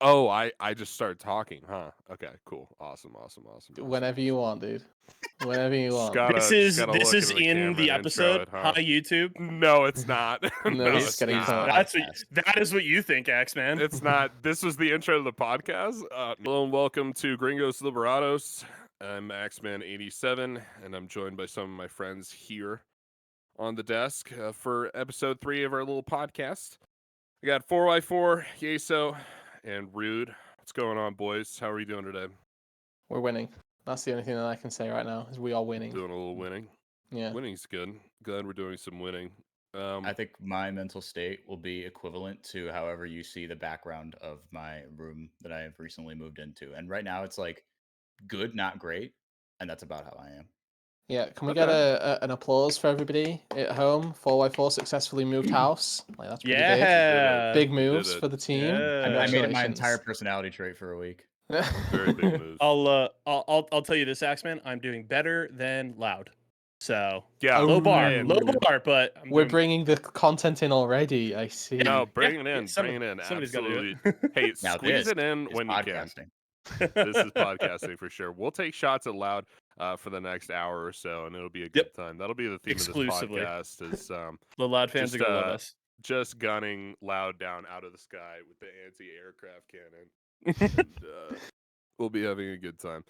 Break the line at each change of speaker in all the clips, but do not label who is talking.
Oh, I just started talking, huh? Okay, cool. Awesome.
Whenever you want, dude. Whenever you
Just
want.
gotta
This
look
is
into the
in
camera
the
and intro
episode.
it,
Hi
huh?
YouTube.
No, it's not.
No,
No,
it's
it's
getting
not.
cut.
That is what you think, Axeman.
It's not. This was the intro to the podcast. Hello and welcome to Gringos Liberados. I'm Axeman87, and I'm joined by some of my friends here on the desk for episode 3 of our little podcast. We got 4x4, Yeso, and Rude. What's going on, boys? How are you doing today?
We're winning. That's the only thing that I can say right now is we are winning.
Doing a little winning.
Yeah.
Winning's good. Glad we're doing some winning.
I think my mental state will be equivalent to however you see the background of my room that I have recently moved into. And right now it's like good, not great. And that's about how I am.
Yeah. Can we get an applause for everybody at home? 4x4 successfully moved house. Like that's pretty big.
Yeah.
Big
We did
moves
it.
for the team.
Yeah.
I made it my
Congratulations.
entire personality trait for a week.
Very big moves.
I'll tell you this, Axeman. I'm doing better than loud. So
Yeah,
low bar,
man.
but
We're bringing the content in already. I see.
No, bring it
Yeah,
in. Bring it in.
somebody's gotta do
Absolutely.
it.
Hey,
Now
squeeze
this
it in
is
when you can.
podcasting.
This is podcasting for sure. We'll take shots at Loud for the next hour or so, and it'll be a good time. That'll be the theme
Exclusively.
of this podcast. Is
The loud fans
just,
are gonna love us.
just gunning Loud down out of the sky with the anti-aircraft cannon. And, we'll be having a good time.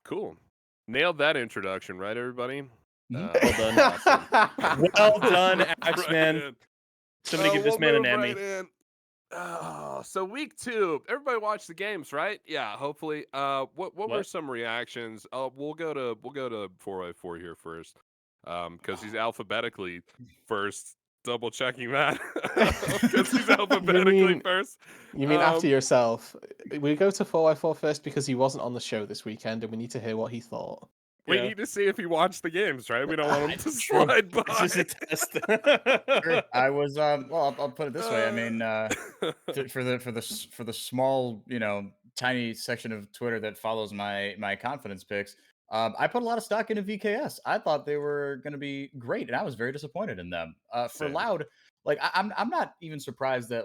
Cool. Nailed that introduction, right, everybody?
Well done. Well done, Axeman.
Right.
Somebody give this man an
move
Emmy.
right in. So week 2, everybody watched the games, right? Yeah, hopefully. What were some reactions? We'll go to 4x4 here first, because he's alphabetically first. Double checking that because he's alphabetically first.
You mean after yourself? We go to 4x4 first because he wasn't on the show this weekend, and we need to hear what he thought.
We need to see if he watched the games, right? We don't want him to slide by.
This is a test.
Sure. I was well. I'll put it this way. I mean, for the small, tiny section of Twitter that follows my confidence picks, I put a lot of stock into VKS. I thought they were going to be great, and I was very disappointed in them. For
Same.
Loud, like I'm not even surprised that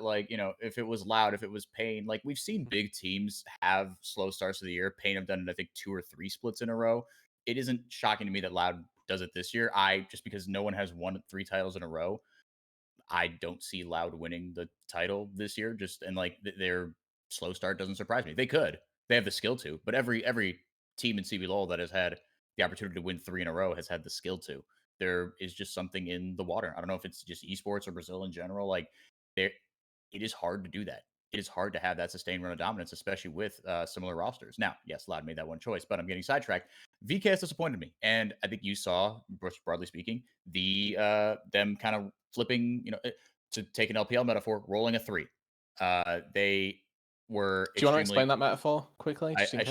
if it was Loud, if it was Payne, like we've seen big teams have slow starts of the year. Payne have done it, I think 2 or 3 splits in a row. It isn't shocking to me that Loud does it this year. Just because no one has won 3 titles in a row, I don't see Loud winning the title this year. Their slow start doesn't surprise me. They could. They have the skill to, but every team in CBLOL that has had the opportunity to win 3 in a row has had the skill to. There is just something in the water. I don't know if it's just esports or Brazil in general. Like it is hard to do that. It is hard to have that sustained run of dominance, especially with similar rosters. Now, yes, Loud made that one choice, but I'm getting sidetracked. VKS disappointed me, and I think you saw, broadly speaking, them kind of flipping, to take an LPL metaphor, rolling a 3. They were.
Do you want to explain that metaphor quickly?
I should.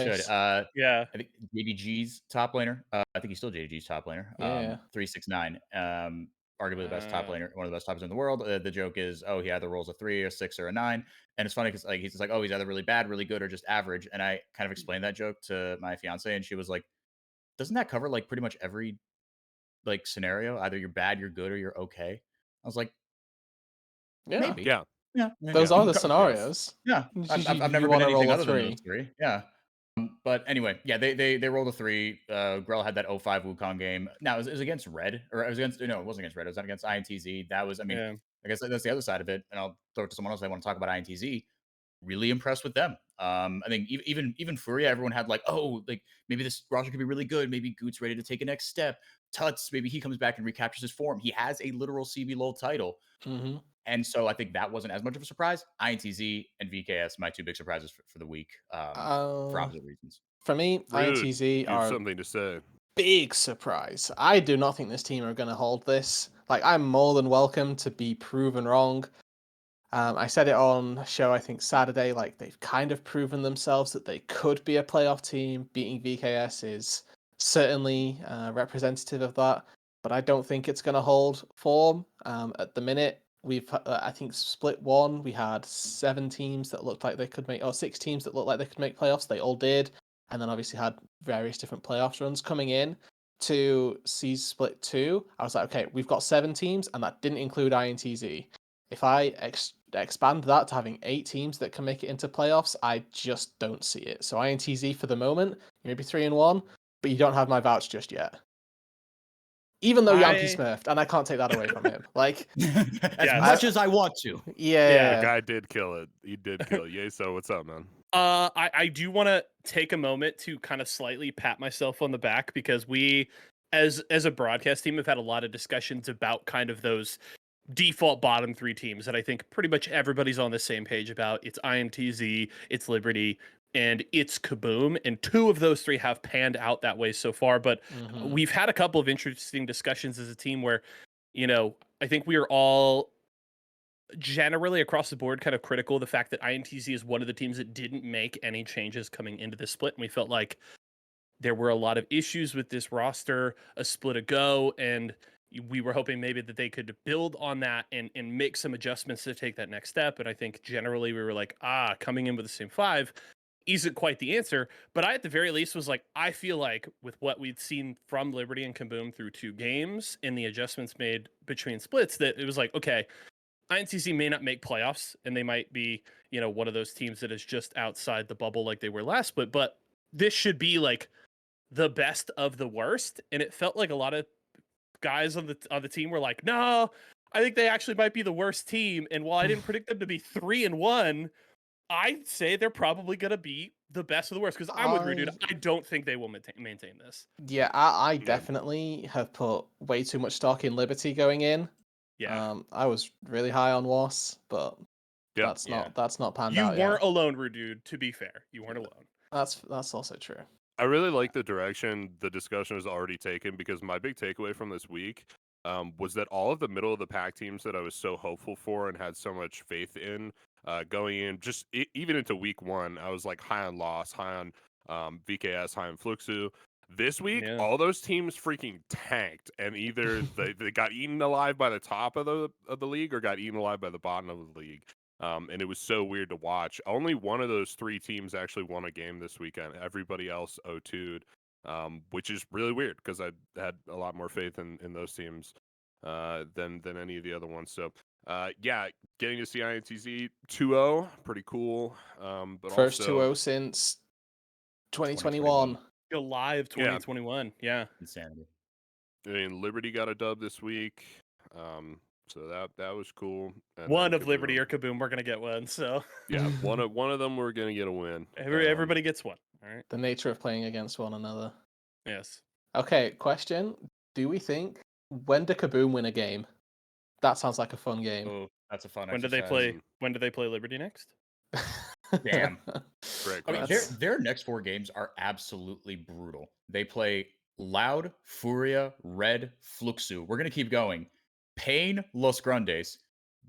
Yeah.
I think JDG's top laner. I think he's still JDG's top laner.
Yeah.
369. Arguably the best top laner, one of the best toppers in the world. The joke is, he either rolls a 3, a 6, or a 9. And it's funny because he's just like, he's either really bad, really good, or just average. And I kind of explained that joke to my fiance, and she was like, "Doesn't that cover like pretty much every scenario? Either you're bad, you're good, or you're okay." I was like,
Yeah.
maybe.
Yeah.
Those are the scenarios.
Yeah. I've never been anything other than those 3. Yeah. But anyway, yeah, they rolled a 3. Grell had that 0-5 Wukong game. Now it was against Red, or it was against it wasn't against Red. It was not against INTZ. That was, I guess that's the other side of it. And I'll throw it to someone else. I want to talk about INTZ. Really impressed with them. I think even Furia, everyone had maybe this roster could be really good. Maybe Goot's ready to take a next step. Tuts, maybe he comes back and recaptures his form. He has a literal CBLOL title.
Mm-hmm.
And so I think that wasn't as much of a surprise. INTZ and VKS, my 2 big surprises for the week, for opposite reasons.
For me,
Rude.
INTZ are
something to say.
Big surprise. I do not think this team are going to hold this. I'm more than welcome to be proven wrong. I said it on a show, I think Saturday, they've kind of proven themselves that they could be a playoff team. Beating VKS is certainly representative of that, but I don't think it's going to hold form. At the minute, we've, I think, split 1. We had 7 teams that looked like they could make, or 6 teams that looked like they could make playoffs. They all did. And then obviously had various different playoffs runs coming in to see split 2. I was like, okay, we've got 7 teams, and that didn't include INTZ. If I expand that to having 8 teams that can make it into playoffs, I just don't see it. So INTZ for the moment, maybe 3-1, but you don't have my vouch just yet. Even though Yankee smurfed, and I can't take that away from him. Like,
as much as I want to.
yeah.
The guy did kill it. He did kill it. Yay, so what's up, man?
I do want to take a moment to kind of slightly pat myself on the back because we, as a broadcast team, have had a lot of discussions about kind of those default bottom 3 teams that I think pretty much everybody's on the same page about. It's INTZ, it's Liberty, and it's Kaboom. And 2 of those 3 have panned out that way so far. But we've had a couple of interesting discussions as a team where, you know, I think we are all generally across the board kind of critical of the fact that INTZ is one of the teams that didn't make any changes coming into this split. And we felt like there were a lot of issues with this roster a split ago, and we were hoping maybe that they could build on that and make some adjustments to take that next step. And I think generally we were like, coming in with the same 5 isn't quite the answer. But I, at the very least, was like, I feel like with what we'd seen from Liberty and Kaboom through 2 games and the adjustments made between splits, that it was like, okay, INTC may not make playoffs, and they might be, you know, one of those teams that is just outside the bubble like they were last split, but this should be like the best of the worst. And it felt like a lot of guys on the team were like, no, I think they actually might be the worst team. And while I didn't predict them to be 3-1, I'd say they're probably going to be the best of the worst, because I'm with Rude. I don't think they will maintain this.
Yeah, I definitely have put way too much stock in Liberty going in.
Yeah.
I was really high on WAS, but that's not panned
You
out
weren't
yet.
alone, Rude, to be fair. You weren't alone.
That's also true.
I really like the direction the discussion has already taken, because my big takeaway from this week was that all of the middle of the pack teams that I was so hopeful for and had so much faith in going in, just even into week 1, I was like high on Loss, high on VKS, high on Fluxu. This week, all those teams freaking tanked, and either they got eaten alive by the top of the league or got eaten alive by the bottom of the league. And it was so weird to watch. Only one of those 3 teams actually won a game this weekend. Everybody else 0-2'd, which is really weird because I had a lot more faith in those teams than any of the other ones. So, yeah, getting to see INTZ 2-0, pretty cool. But
First
also
2-0 since 2021.
July of 2021. Yeah.
Insanity.
I mean, Liberty got a dub this week. So that was cool. And
one
then
of Liberty or Kaboom, we're gonna get one. So
yeah, one of them we're gonna get a win.
Everybody gets one. All right.
The nature of playing against one another.
Yes.
Okay, question. Do we think, when do Kaboom win a game? That sounds like a fun game.
Oh, that's a fun
When
exercise.
When do they play Liberty next?
Damn.
Great
I mean,
question.
their next 4 games are absolutely brutal. They play Loud, Furia, Red, Fluxu. We're gonna keep going. Pain, Los Grandes.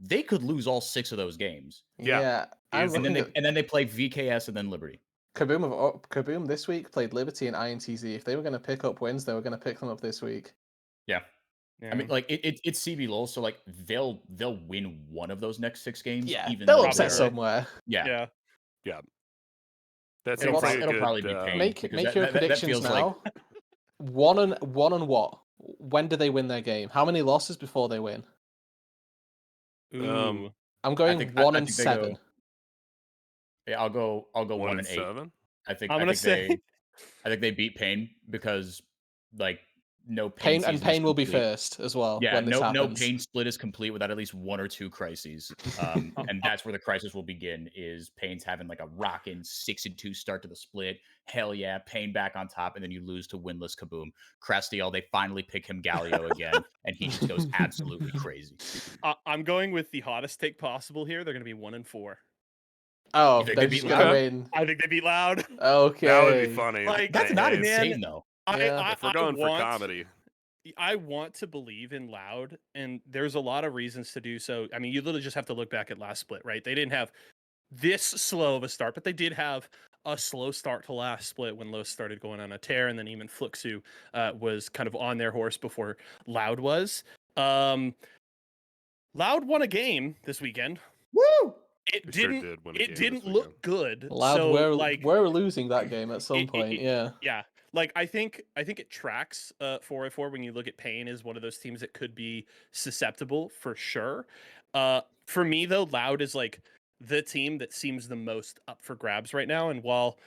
They could lose all 6 of those games.
Yeah.
And then they play VKS and then Liberty.
Kaboom this week played Liberty and INTZ. If they were going to pick up wins, they were going to pick them up this week.
Yeah. I mean, like it's CBLOL, so like they'll win one of those next 6 games.
Yeah,
even
they'll
though
upset somewhere.
Yeah.
That
It'll,
seems like
it'll
a
probably
good,
be Pain.
Make your predictions now.
Like...
one and what? When do they win their game? How many losses before they win?
Ooh.
I'm going 1-7.
Yeah, I'll go 1-8.
7.
I think they beat Pain because like no Pain
and Pain will be first as well.
Yeah,
when this happens.
No Pain split is complete without at least 1 or 2 crises. And that's where the crisis will begin, is Pain's having like a rockin' 6-2 start to the split. Hell yeah, Pain back on top, and then you lose to winless Kaboom. Crastiel, they finally pick him Galio again, and he just goes absolutely crazy.
I'm going with the hottest take possible here. They're going to be 1-4.
Oh, they're just going to win.
I think they beat Loud.
Okay.
That would be funny.
Like,
that's not insane, though.
If we're going for comedy.
I want to believe in Loud, and there's a lot of reasons to do so. I mean, you literally just have to look back at last split, right? They didn't have this slow of a start, but they did have a slow start to last split when Los started going on a tear, and then even Fluxu was kind of on their horse before Loud was. Loud won a game this weekend.
Woo!
It didn't look good.
Loud,
so
we're losing that game at some point. Yeah.
Like I think it tracks 4-4 when you look at Pain as one of those teams that could be susceptible for sure. For me though, Loud is like the team that seems the most up for grabs right now. And while,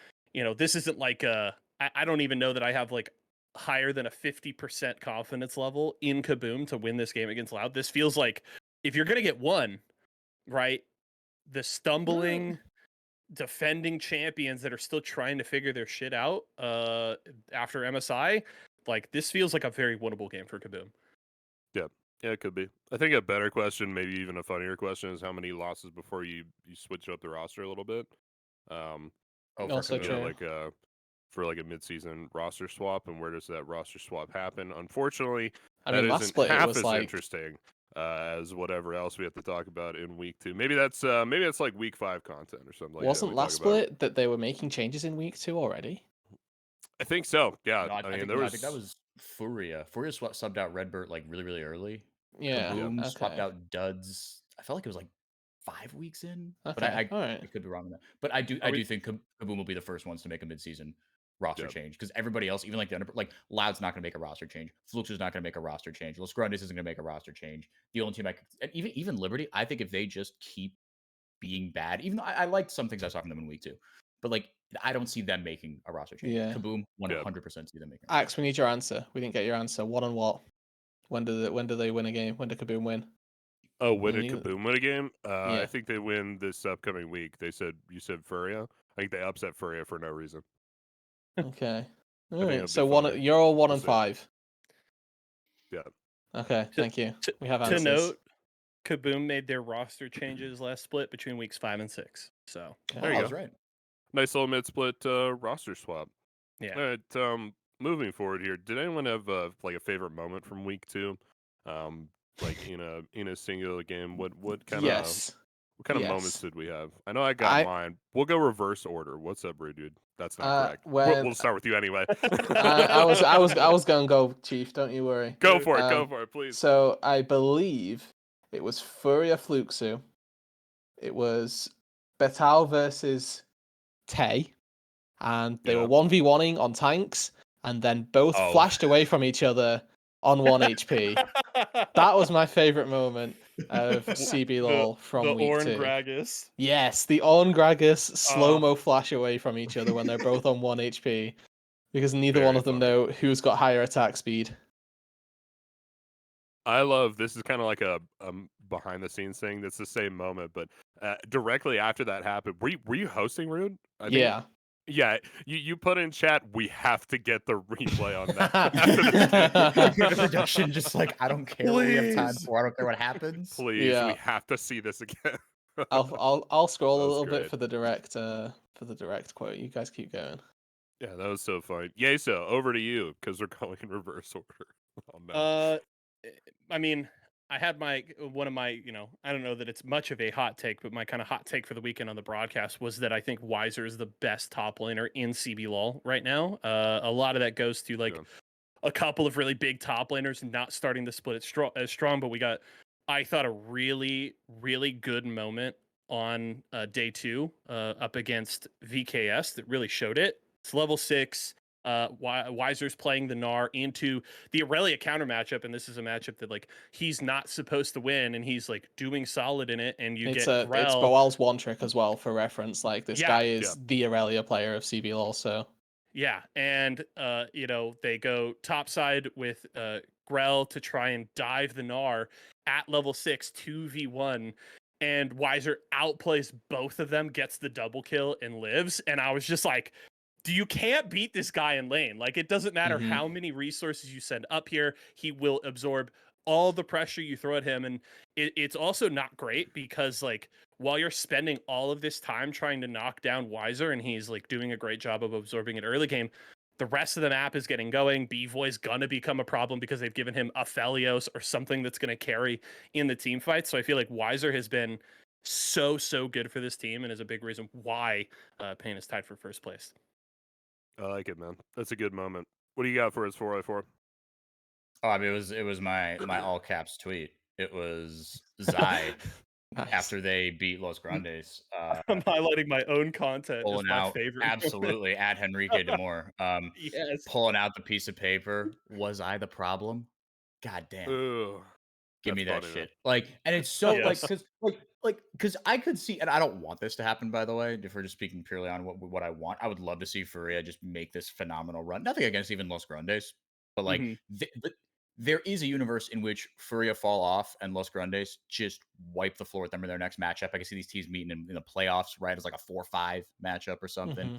this isn't like I don't even know that I have like higher than a 50% confidence level in Kaboom to win this game against Loud. This feels like if you're gonna get one, right? The stumbling defending champions that are still trying to figure their shit out after MSI, like this feels like a very winnable game for Kaboom.
Yeah, it could be. I think a better question, maybe even a funnier question, is how many losses before you switch up the roster a little bit. Um,
Oh, for
Also
you
Kaboom.
know,
true.
like for like a midseason roster swap, and where does that roster swap happen? Unfortunately,
I
that
mean, last
isn't
split it
half
was
as
like,
interesting as whatever else we have to talk about in week 2. Maybe that's like week 5 content or something like that.
wasn't
We
last
talk about.
split that they were making changes in week 2 already?
I think so. Yeah,
No,
I mean
I think that was Furia. Furia subbed out Redbird like really, really early.
Yeah.
Kaboom swapped
Okay.
out Duds. I felt like it was like 5 weeks in, but
Okay. All right.
I could be wrong on that. But I do think Kaboom will be the first ones to make a midseason roster
Yeah.
change because everybody else, even like Loud's not going to make a roster change. Flukes is not going to make a roster change. Los Grandes isn't going to make a roster change. The only team and even Liberty, I think if they just keep being bad, even though I liked some things I saw from them in week 2, but like I don't see them making a roster change.
Yeah.
Kaboom,
Yeah.
100% see them making.
Axe, we need your answer. We didn't get your answer. What on what? When do they win a game? When did Kaboom win?
Oh, when
We
did
need-
Kaboom win a game? I
Yeah.
think they win this upcoming week. You said Furia. I think they upset Furia for no reason.
Okay. All
think
right.
it'll
So
be funny.
you're all 1
We'll
and
see.
5.
Yeah.
Okay. Thank you. We have
To
answers.
note, Kaboom made their roster changes last split between weeks 5 and 6. So
There you
I
go.
was right.
Nice little mid split roster swap.
yeah.
All right. Moving forward here, did anyone have like a favorite moment from week 2? Like in a singular game. What kind of
Yes.
moments
Yes.
did we have? I know I got mine. We'll go reverse order. What's up, Rude Dude? That's not correct.
when
We'll start with you anyway.
I was gonna go Chief. Don't you worry.
Go for it, please.
So I believe it was Furia Fluxu. It was Betal versus Tay, and they were 1v1ing on tanks, and then both
Oh.
flashed away from each other on 1 HP. That was my favorite moment of CBLOL from
the
week
Orn
2.
Gragas.
Yes, the Orn Gragas slow-mo flash away from each other when they're both on 1 HP. Because neither one
Very
of them
funny.
know who's got higher attack speed.
I love this is kind of like a behind the scenes thing. That's the same moment, but directly after that happened, were you hosting, Rude?
Yeah.
Yeah, you put in chat. We have to get the replay on that.
The production just like I don't care what we have time
Please.
for. I don't care what happens.
Please,
Yeah.
we have to see this again.
I'll scroll
That
a
was
little bit
great.
for the direct quote. You guys keep going.
Yeah, that was so funny. Yay, so over to you because we're going in reverse order. Oh no.
I mean, I had one of my, I don't know that it's much of a hot take, but my kind of hot take for the weekend on the broadcast was that I think Weiser is the best top laner in CBLOL right now. A lot of that goes to like a couple of really big top laners not starting the split as strong, but I thought a really, really good moment on day 2 up against VKS that really showed it. It's level 6. Weiser's playing the Gnar into the Aurelia counter matchup, and this is a matchup that like he's not supposed to win, and he's like doing solid in it. And
It's
get Grell.
it's Boal's one trick as well for reference. Like this guy is
Yeah.
the Aurelia player of CBL also.
Yeah, and they go topside with Grell to try and dive the Gnar at level 6 2v1, and Weiser outplays both of them, gets the double kill and lives. And I was just like, you can't beat this guy in lane. Like it doesn't matter how many resources you send up here, he will absorb all the pressure you throw at him. And it's also not great because like while you're spending all of this time trying to knock down Weiser and he's like doing a great job of absorbing it early game, the rest of the map is getting going. B-Voy's gonna become a problem because they've given him a Felios or something that's gonna carry in the team fight. So I feel like Weiser has been so good for this team and is a big reason why Payne is tied for first place.
I like it, man. That's a good moment. What do you got for us, 4x4?
Oh, I mean, it was my all caps tweet. It was Zai
Nice.
after they beat Los Grandes.
I'm highlighting my own content as
Pulling
my
out
favorite.
absolutely at Henrique Demore.
Yes.
Pulling out the piece of paper. Was I the problem? God damn.
Ugh.
Give
That's
me that
funny,
shit. Like, and it's so
Yes.
because I could see, and I don't want this to happen, by the way. If we're just speaking purely on what I want, I would love to see Furia just make this phenomenal run. Nothing against even Los Grandes, but like,
Mhm.
but there is a universe in which Furia fall off and Los Grandes just wipe the floor with them in their next matchup. I can see these teams meeting in the playoffs, right? As like a 4-5 matchup or something.
Hmm.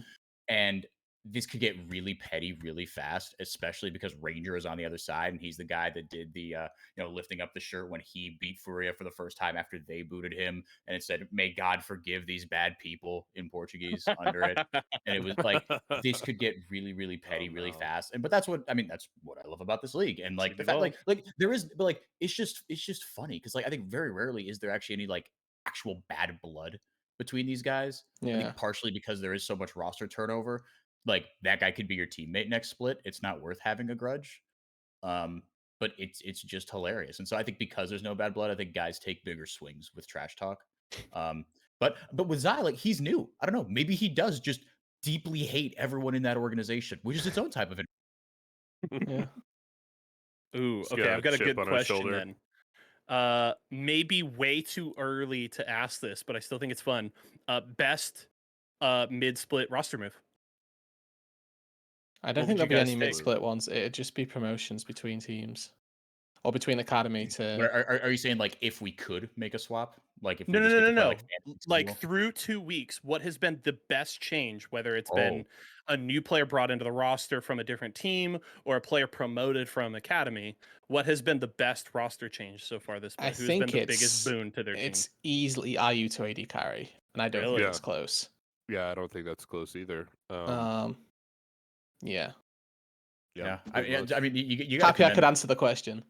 And this could get really petty really fast, especially because Ranger is on the other side, and he's the guy that did the lifting up the shirt when he beat Furia for the first time after they booted him, and it said, "May God forgive these bad people" in Portuguese under it. And it was like this could get really, really
Oh
petty really
no.
fast. And but that's what I mean. That's what I love about this league, and like the fact,
CBLOL.
like there is, but like it's just funny because like I think very rarely is there actually any like actual bad blood between these guys. I
Yeah.
think partially because there is so much roster turnover, like that guy could be your teammate next split. It's not worth having a grudge. Um, but it's just hilarious. And so I think because there's no bad blood, I think guys take bigger swings with trash talk. Um, but with Zai, like he's new. I don't know. Maybe he does just deeply hate everyone in that organization, which is its own type of
Yeah.
Ooh,
He's
okay.
got
I've
a
got a
chip
good
on his
question
shoulder.
then. Maybe way too early to ask this, but I still think it's fun. Best mid split roster move.
I don't
What
think
would you
there'll be
guys
any
take?
mid-split ones. It'd just be promotions between teams or between academy
But
to.
are you saying like if we could make a swap, like if we
No, no,
just
no,
get
no,
to play like
no.
fantasy
Like
schedule?
through 2 weeks, what has been the best change? Whether it's
Oh,
been a new player brought into the roster from a different team or a player promoted from academy, what has been the best roster change so far this
I
split? Who's been
think
the biggest boon to their team?
it's easily IU to AD carry, and I don't think
Really?
Yeah.
it's close.
Yeah, I don't think that's close either.
Um, yeah.
Yeah,
yeah.
big votes.
I mean, you got to
Happy I could
commend.
answer the question.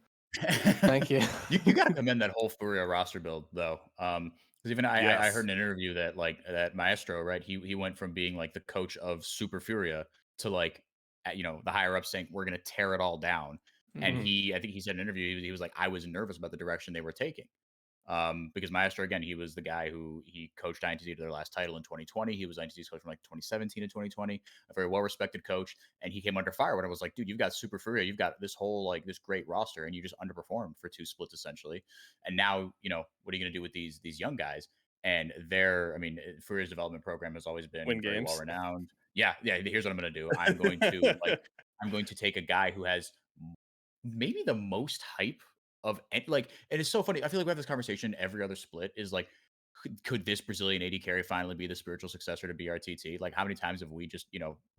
Thank you.
You got to commend that whole Furia roster build though. Because even I heard
Yes.
in an interview that like that Maestro, right? He went from being like the coach of Super Furia to like the higher up saying we're gonna tear it all down. And
Mhm.
I think he said in an interview he was like I was nervous about the direction they were taking. Because Maestro, again, he was the guy who he coached INTZ to their last title in 2020. He was INTZ's coach from like 2017 to 2020, a very well respected coach. And he came under fire when I was like, dude, you've got Super Furia, you've got this whole like this great roster, and you just underperformed for 2 splits essentially. And now, what are you going to do with these young guys? And I mean, Furia's development program has always been
Win
very well
games.
renowned. Yeah, yeah. Here's what I'm going to do. I'm going to take a guy who has maybe the most hype of like, and it's so funny. I feel like we have this conversation every other split is like, could this Brazilian AD carry finally be the spiritual successor to BRTT? Like, how many times have we just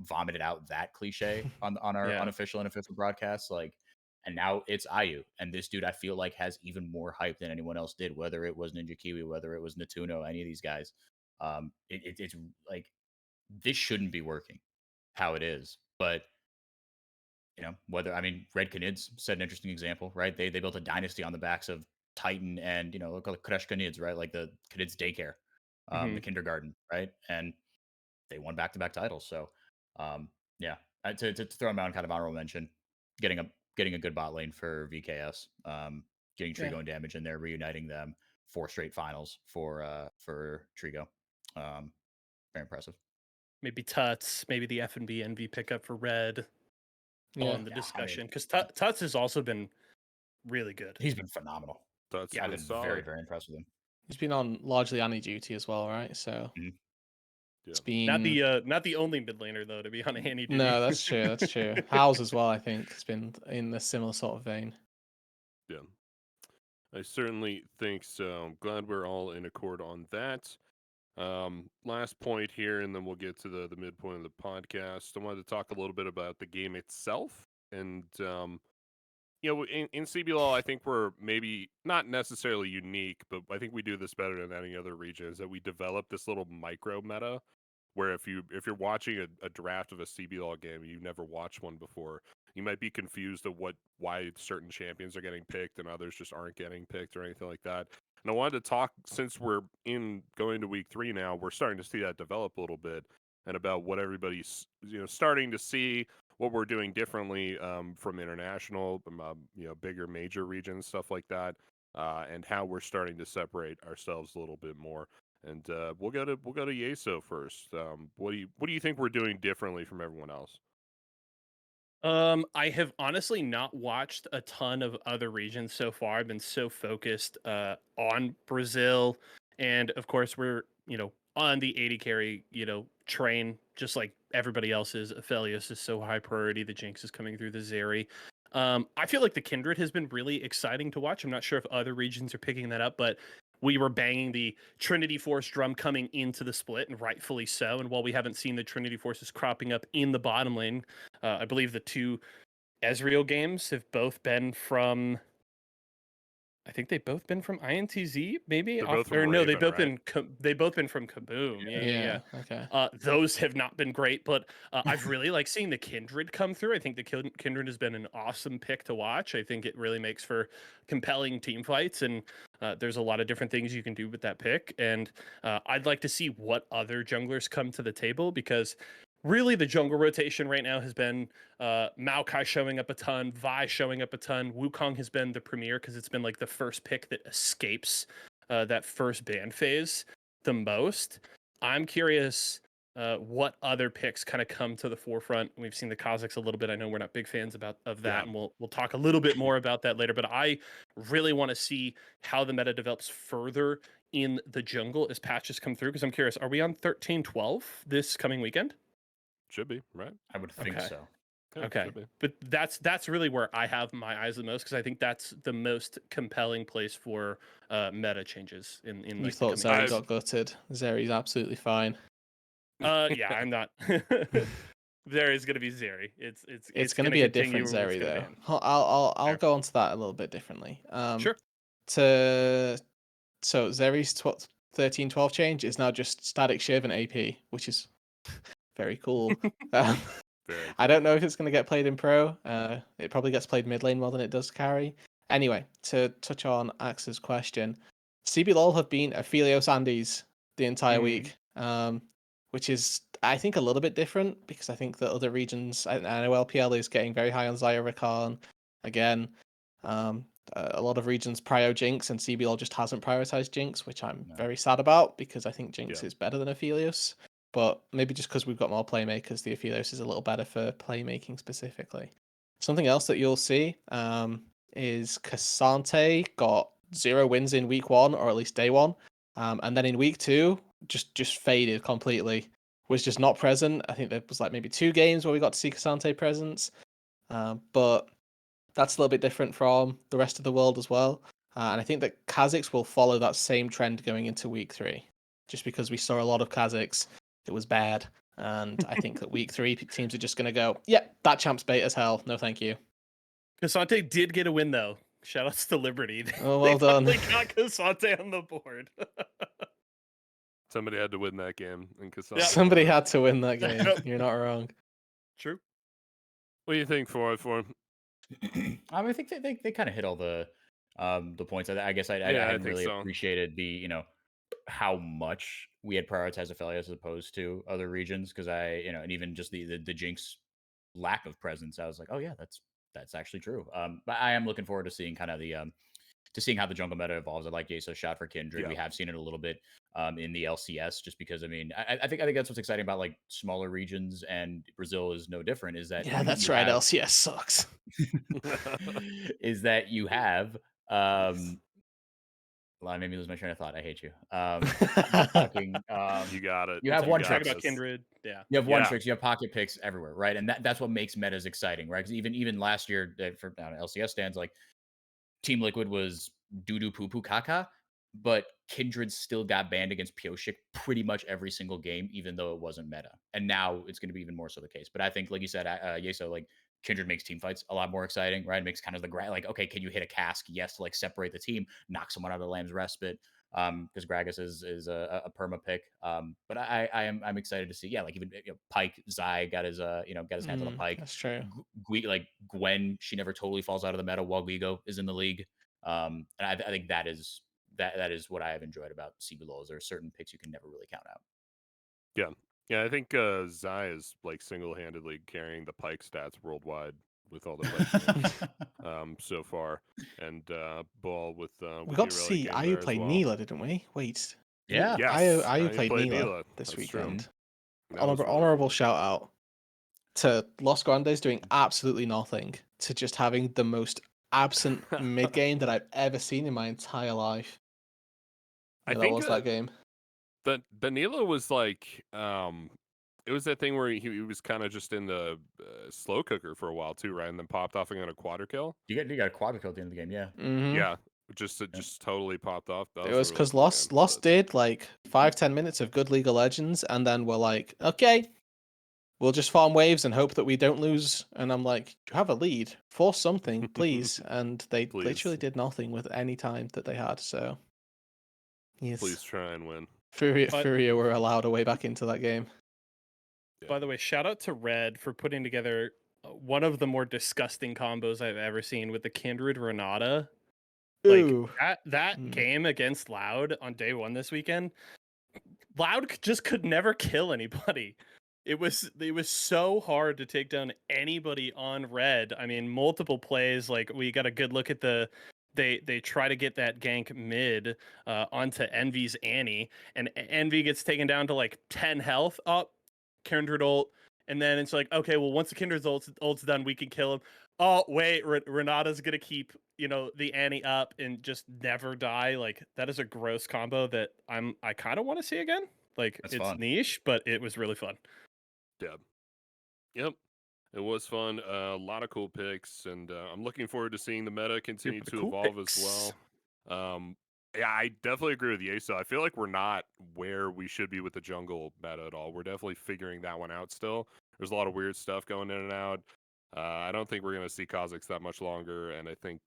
vomited out that cliche on our
Yeah.
unofficial and official broadcasts? Like, and now it's IU, and this dude I feel like has even more hype than anyone else did. Whether it was Ninja Kiwi, whether it was Natuno, any of these guys, it's like this shouldn't be working how it is, but whether I mean Red Canids set an interesting example, right? They built a dynasty on the backs of Titan and look at Crash Canids, right? Like the Canids daycare, the
Mhm.
kindergarten, right? And they won back-to-back titles. So yeah, to throw them out in kind of honorable mention, getting a good bot lane for VKS, getting
Yeah.
Trigo and Damage in there, reuniting them, 4 straight finals for Trigo. Very impressive.
Maybe Tuts, maybe the F&B NV pickup for Red
Yeah.
on the
Yeah, I mean,
discussion. Because Tuts has also been really good.
he's been phenomenal.
That's
I've
been
been very,
solid.
very impressed with him.
He's been on largely Annie duty as well, right? So
Mhm.
Yeah.
it's been.
Not the only mid laner though to be on Annie duty.
No, that's true. That's true. Howes as well, I think, has been in a similar sort of vein.
Yeah. I certainly think so. I'm glad we're all in accord on that. Last point here, and then we'll get to the midpoint of the podcast. I wanted to talk a little bit about the game itself. And, in CBLOL, I think we're maybe not necessarily unique, but I think we do this better than any other region, is that we develop this little micro meta where if you're watching a draft of a CBLOL game, you've never watched one before, you might be confused of why certain champions are getting picked and others just aren't getting picked or anything like that. And I wanted to talk, since we're going to week 3 now, we're starting to see that develop a little bit, and about what everybody's starting to see, what we're doing differently from international, bigger major regions, stuff like that, and how we're starting to separate ourselves a little bit more. And we'll go to Yeso first. What do you think we're doing differently from everyone else?
I have honestly not watched a ton of other regions so far. I've been so focused on Brazil, and of course we're on the 80 carry train, just like everybody else's. Aphelios is so high priority. The Jinx is coming through the Zeri. I feel like the Kindred has been really exciting to watch. I'm not sure if other regions are picking that up, but we were banging the Trinity Force drum coming into the split, and rightfully so. And while we haven't seen the Trinity Forces cropping up in the bottom lane, I believe the two Ezreal games have both been from. I think they've both been from INTZ, maybe.
They're both from
Or no, they've
Raven,
both
right?
been they've both been from Kaboom. Yeah, yeah, yeah.
Yeah. Okay.
Those have not been great, but I've really like seeing the Kindred come through. I think the Kindred has been an awesome pick to watch. I think it really makes for compelling team fights, and there's a lot of different things you can do with that pick. And I'd like to see what other junglers come to the table, because really the jungle rotation right now has been Maokai showing up a ton, Vi showing up a ton. Wukong has been the premier because it's been like the first pick that escapes that first ban phase the most. I'm curious what other picks kind of come to the forefront. We've seen the Kazakhs a little bit. I know we're not big fans of that,
Yeah.
and we'll talk a little bit more about that later. But I really want to see how the meta develops further in the jungle as patches come through, because I'm curious, are we on 13-12 this coming weekend?
Should be, right?
I would think
Okay.
so.
Yeah,
Okay,
should be.
but that's really where I have my eyes the most, because I think that's the most compelling place for meta changes in
You
like the
thought
coming
Zeri
years.
got gutted. Zeri's absolutely fine.
Yeah, I'm not. There is gonna be Zeri.
It's going to
gonna
be a
continue.
different
It's
Zeri
gonna
though.
ban.
I'll
Fair.
go on to that a little bit differently.
Sure.
To so Zeri's 13-12 change is now just static shiv and AP, which is very cool. Um,
Very
I
cool.
don't know if it's going to get played in pro. It probably gets played mid lane more than it does carry. Anyway, to touch on Axe's question, CBLOL have been Aphelios Andes the entire
Mhm.
week, which is, I think, a little bit different, because I think that other regions, I know LPL is getting very high on Xayah Rakan again. A lot of regions prio Jinx, and CBLOL just hasn't prioritized Jinx, which I'm
No.
very sad about, because I think Jinx
Yeah.
is better than Aphelios. But maybe just because we've got more playmakers, the Aphelios is a little better for playmaking specifically. Something else that you'll see is Cassante got 0 wins in week 1, or at least day 1. And then in week 2, just faded completely. Was just not present. I think there was like maybe 2 games where we got to see Cassante presence. But that's a little bit different from the rest of the world as well. And I think that Kazakhs will follow that same trend going into week 3, just because we saw a lot of Kazakhs. It was bad. And I think that week 3 teams are just going to go, yep, that champ's bait as hell. No, thank you.
Cassante did get a win though. Shoutouts to Liberty.
Oh, well
They
done.
finally got Cassante on the board.
Somebody had to win that game, and Cassandra.
Yeah.
Somebody had to win that game.
Yep.
You're not wrong.
True.
What do you think for
I think they kind of hit all the points. I guess I
Yeah, I
hadn't
think
really
so.
appreciated the how much we had prioritized Aphelios as opposed to other regions, because and even just the Jinx lack of presence, I was like, oh yeah, that's actually true. But I am looking forward to seeing kind of the to seeing how the jungle meta evolves. I like Yeso's shot for Kindred.
Yeah.
We have seen it a little bit in the LCS, just because I think that's what's exciting about like smaller regions, and Brazil is no different. Is that
Yeah, that's right. LCS sucks.
is that you have well, I made me lose my train of thought. I hate you. Fucking,
You got it.
you have
You
one
got
Talk
trick.
about
this.
Kindred. Yeah.
You have one
Yeah.
tricks. You have pocket picks everywhere, right? And that's what makes metas exciting, right? Because even last year for LCS stands, like Team Liquid was doo doo poo poo caca, but Kindred still got banned against Pioshik pretty much every single game, even though it wasn't meta. And now it's going to be even more so the case. But I think, like you said, Yeso, like Kindred makes team fights a lot more exciting, right? It makes kind of the like, okay, can you hit a cask? Yes, to like separate the team, knock someone out of the Lamb's respite. Because Gragas is a perma pick. But I'm excited to see, yeah, like even Pike Zai got his got his hands on the Pike.
That's true.
Like Gwen, she never totally falls out of the meta while Guigo is in the league. And I think that is what I have enjoyed about CBLOL. Is there are certain picks you can never really count out.
Yeah, I think Zai is like single-handedly carrying the Pike stats worldwide with all the Pike games so far, and Ball with
We got to
Hero
see
game
Ayu
there as
play
well.
Neela, didn't we? Wait.
Yeah.
Yes,
Ayu
he
played Neela
Neela.
this
That's true.
weekend.
That was
Honorable
wonderful.
shout out. to Los Grandes doing absolutely nothing to just having the most absent mid game that I've ever seen in my entire life.
I
Yeah, that
think
was that game.
the Danilo was like, it was that thing where he was kind of just in the slow cooker for a while too, right? And then popped off and got a quadra kill.
You got a quadra kill at the end of the game, yeah.
Mm-hmm.
Yeah, just totally popped off. That
It
was
was
a really
because
cool
Lost
game,
Lost
but-
did like 5-10 minutes of good League of Legends, and then we're like, okay, we'll just farm waves and hope that we don't lose. And I'm like, you have a lead, force something, please. And they literally
Please.
did nothing with any time that they had. So yes,
Please try and win.
Furia were allowed a way back into that game.
By the way, shout out to Red for putting together one of the more disgusting combos I've ever seen with the Kindred Renata. Like
Ooh.
that game against Loud on day 1 this weekend, Loud just could never kill anybody. It was so hard to take down anybody on Red. I mean, multiple plays. Like we got a good look at they try to get that gank mid onto Envy's Annie, and Envy gets taken down to like 10 health. Up, Kindred ult, and then it's like, okay, well once the Kindred's ult's done, we can kill him. Oh wait, Renata's gonna keep the Annie up and just never die. Like that is a gross combo that I kind of want to see again. Like
That's
it's
fun.
niche, but it was really fun.
Yeah. Yep. It was fun. A lot of cool picks, and I'm looking forward to seeing the meta continue
Super
to
cool
evolve
picks.
as well. Yeah, I definitely agree with Yesa. I feel like we're not where we should be with the jungle meta at all. We're definitely figuring that one out still. There's a lot of weird stuff going in and out. I don't think we're going to see Kha'Zix that much longer, and I think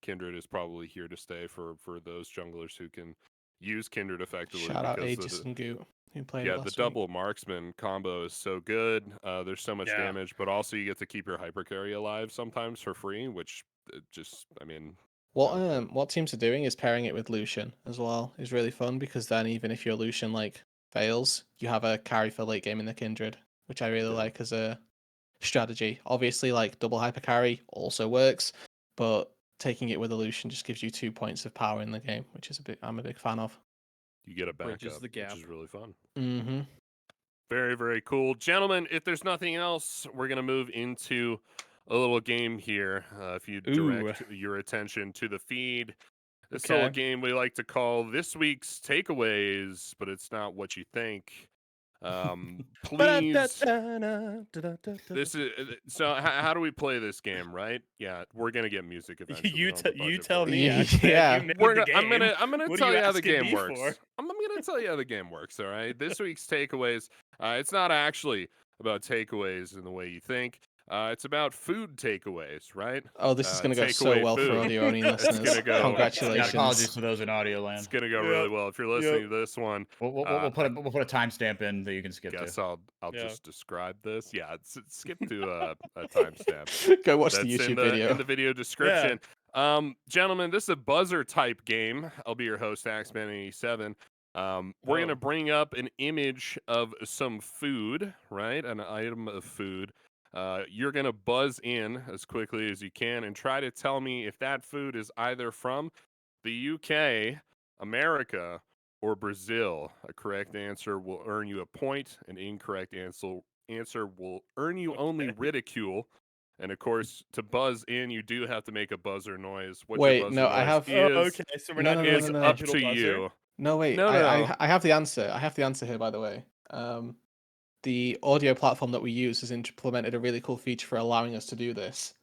Kindred is probably here to stay for those junglers who can use Kindred effectively.
Shout out
because
Aegis and Goot, who played
yeah,
it
the
last
double marksman combo is so good. There's so much
Yeah.
damage, but also you get to keep your hyper carry alive sometimes for free, which just, I mean,
What teams are doing is pairing it with Lucian as well. Is really fun because then even if your Lucian like fails, you have a carry for late game in the Kindred, which I really
Yeah.
like as a strategy. Obviously, like double hyper carry also works, but taking it with a Lucian just gives you 2 points of power in the game, which is I'm a big fan of.
you get a
Bridges
backup,
the gap.
which is really fun.
Mm-hmm.
Very, very cool. Gentlemen, if there's nothing else, we're going to move into a little game here. If you direct your attention to the feed, this little
Okay.
game we like to call This Week's Takeaways, but it's not what you think. Please. This is so. How do we play this game? Right? Yeah, we're gonna get music eventually. We
You
don't have the
you
budget
tell
for it.
me.
Yeah.
Axman,
Yeah.
you made
We're
the
gonna,
game.
I'm gonna
What are
tell
you
you how the
asking
game
me
works.
for?
I'm gonna tell you how the game works. All right. This week's takeaways. It's not actually about takeaways in the way you think. It's about food takeaways, right?
Oh, this is going to go so
takeaway
well for
food.
audio only
It's
listeners.
gonna go.
Congratulations.
Apologies to those in audio land.
It's gonna go really well. If you're listening to this one,
We'll put a timestamp in that you can skip
guess
to.
I'll
Yeah.
just describe this. Yeah, skip to a timestamp.
Go watch
That's
the YouTube
in
video.
in the video description. Gentlemen, this is a buzzer type game. I'll be your host, Axman87. We're gonna bring up an image of some food, right? An item of food. You're gonna buzz in as quickly as you can and try to tell me if that food is either from the UK, America, or Brazil. A correct answer will earn you a point. An incorrect answer will earn you only ridicule. And of course, to buzz in, you do have to make a buzzer noise. What your
Wait,
buzzer
no,
noise
I have.
is,
Okay, so we're
No,
not
no,
doing
is
like a
up
digital
to
buzzer?
you.
No, wait.
No.
I have the answer. I have the answer here, by the way. The audio platform that we use has implemented a really cool feature for allowing us to do this.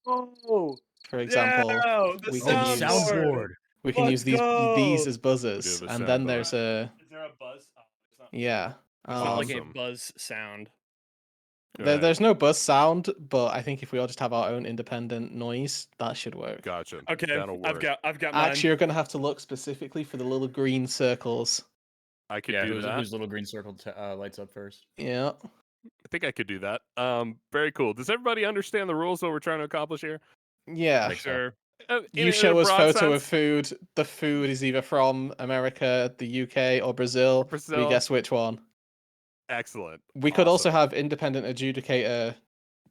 Oh,
For example,
the
we can use
soundboard.
we can use
Let's go.
these as buzzers,
We do have a
and then
soundboard.
there's a
Is there a buzz? Oh, it's not.
yeah.
It's not like a
Awesome.
buzz sound.
There's no buzz sound, but I think if we all just have our own independent noise, that should work.
Gotcha.
Okay,
That'll work.
I've got mine.
Actually, you're gonna have to look specifically for the little green circles.
I could
Yeah,
do that.
whose little green circle lights up first?
Yeah.
I think I could do that. Very cool. Does everybody understand the rules? What we're trying to accomplish here?
Yeah.
think so.
Sure.
You show us photo of food. The food is either from America, the UK, or Brazil.
Brazil.
We guess which one.
Excellent.
We could also
Awesome.
have independent adjudicator,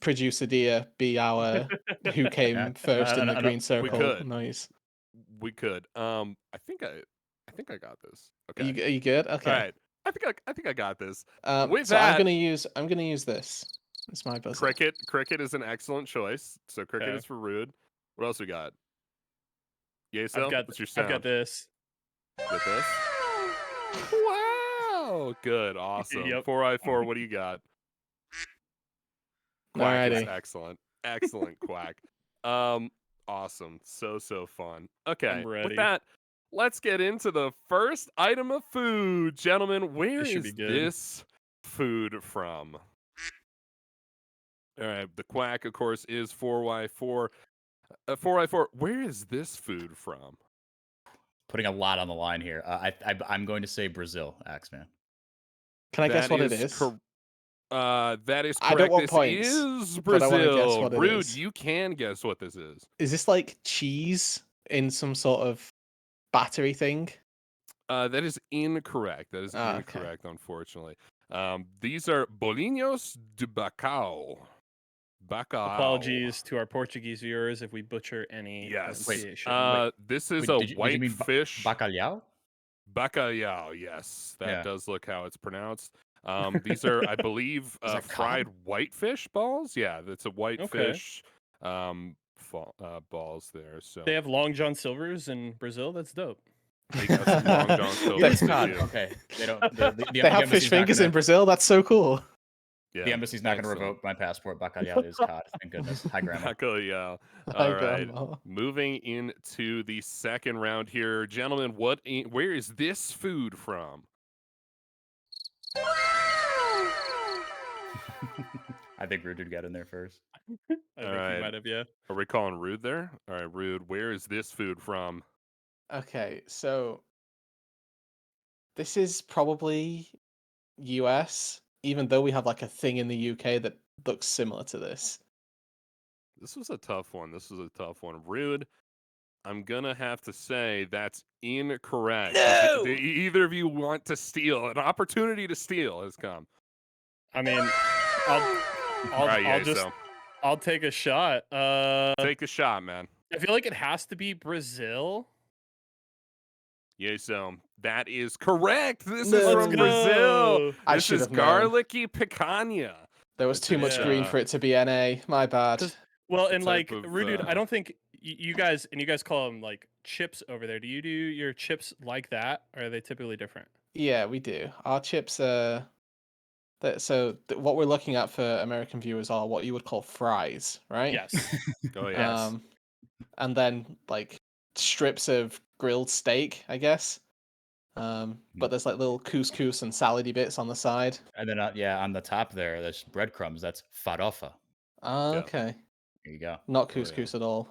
producer Dia, be our who came
Yeah.
first in the green circle
could.
noise.
We could. I think I got this. Okay.
Are you good? Okay.
All right. I think I got this.
So
With
I'm
that-
gonna use this. It's my buzzer.
Cricket is an excellent choice. So cricket
Okay.
is for Rude. What else we got? Yeso, what's your sound?
I've got this.
Get this? Wow! Good, awesome.
Yep.
4i4, what do you got? Quack is
Alrighty.
excellent. Excellent Quack. Awesome. So fun. Okay.
I'm ready.
With that, let's get into the first item of food. Gentlemen, where
This should
is
be good.
this food from? All right, the Quack, of course, is 4y4. 4i4, where is this food from?
Putting a lot on the line here. I'm going to say Brazil, Axeman.
Can I guess what it is?
That is correct.
I don't want
this
points,
is
but I wanna guess
Brazil.
what it
Rude,
is.
you can guess what this is.
Is this like cheese in some sort of battery thing?
That is incorrect. That is
Okay.
incorrect, unfortunately. These are bolinhos de bacau. Bacau.
Apologies to our Portuguese viewers if we butcher any
Yes.
pronunciation.
This is
Wait,
a
did you
white
mean
fish.
Bacalhau?
Bacalhau, yes. That
Yeah.
does look how it's pronounced. These are, I believe,
Is that
fried
cod?
whitefish balls. Yeah, that's a white
Okay.
fish balls there. So
They have Long John Silvers in Brazil. That's dope.
they got some Long John
It
Silvers.
is
They
cod.
do.
Okay. They don't. The
They have fish
embassy's not
fingers in
gonna-
Brazil. That's so cool.
Yeah,
The embassy's not going to
excellent.
revoke my passport. Bacalhau is cod. Thank goodness. Hi, Grandma.
Bacalhau.
Hi,
All right.
Grandma.
Moving into the second round here, gentlemen. Where is this food from?
I think Rude got in there first.
I think
Alright.
you might have, yeah.
Are we calling Rude there? All right, Rude. Where is this food from?
Okay, so this is probably US, even though we have like a thing in the UK that looks similar to this.
This was a tough one. Rude, I'm gonna have to say that's incorrect.
No!
Do either of you want to steal? An opportunity to steal has come.
I mean,
All right,
I'll just
so
I'll take a shot.
take a shot, man.
I feel like it has to be Brazil.
Yeah, so that is correct. This is
No.
from
Let's
Brazil.
go.
I
This
should
is
have known.
garlicky picanha.
There was
It's
too much
a,
green for it to be NA. My bad.
'Cause- Well,
The
and like
type of,
Rude, I don't think you guys call them like chips over there. Do you do your chips like that, or are they typically different?
Yeah, we do. Our chips are. What we're looking at for American viewers are what you would call fries, right?
Yes.
Oh yes.
And then like strips of grilled steak, I guess. But there's like little couscous and salady bits on the side.
And then, on the top there, there's breadcrumbs. That's farofa.
Okay.
There you go.
Not
Oh, yeah.
couscous at all.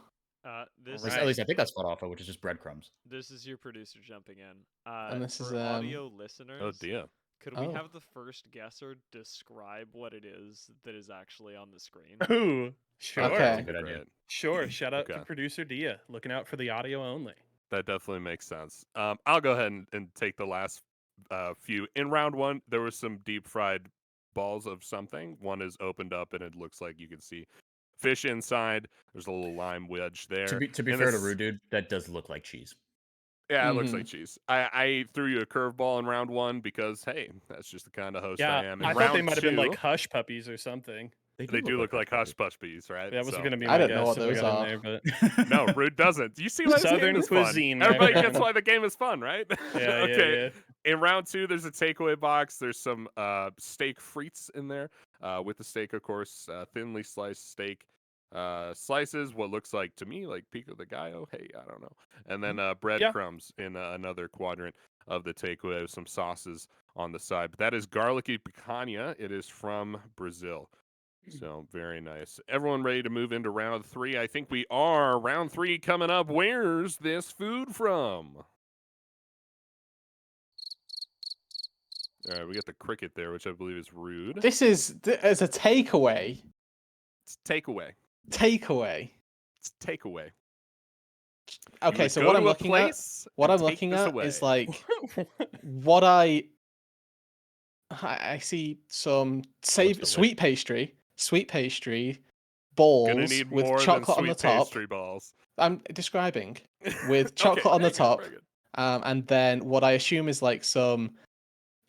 This
Right.
is
At least I think that's farofa, which is just breadcrumbs.
this is your producer jumping in.
And this
for
is,
audio
Oh
listeners,
dear.
could we
Oh.
have the first guesser describe what it is that is actually on the screen?
Ooh, sure.
Okay.
That's a good idea.
Great.
Sure. Shout out
Okay.
to producer Dia, looking out for the audio only.
That definitely makes sense. I'll go ahead and take the last few. In round one, there was some deep fried balls of something. One is opened up and it looks like you can see fish inside. There's a little lime wedge there.
To be
And
fair to
this-
Rude, dude, that does look like cheese.
Yeah, it looks like cheese. I threw you a curveball in round one because, hey, that's just the kind of host I am. In
I thought they
round
might have been like
two,
hush puppies or something.
they do look like hush puppies, right?
That was
So-
going to be
I
my
don't
guess
know what
if I
those
got
are.
in there, but
No, Rude doesn't. You see why this game
Southern
is
cuisine,
fun.
my
Everybody gets
friend.
why the game is fun, right?
yeah,
Okay.
yeah.
In round two, there's a takeaway box. There's some steak frites in there. With the steak, of course, thinly sliced steak slices. What looks like to me like pico de gallo. Hey, I don't know. And then breadcrumbs in another quadrant of the takeaway with some sauces on the side. But that is garlicky picanha. It is from Brazil. So very nice. Everyone ready to move into round three? I think we are. Round three coming up. Where's this food from? All right, we got the cricket there, which I believe is Rude.
This is as a takeaway.
It's takeaway.
Takeaway.
It's takeaway. You
Okay,
would
so
go
what
to
I'm
a
looking at,
place
what
and
I'm
take
looking
this
at
away.
is like what I see some
delicious.
sweet pastry
Gonna
balls
need
with
more
chocolate
than
on
sweet
the top.
pastry balls.
I'm describing with
Okay,
chocolate on the
very good,
top.
very good.
And then what I assume is like some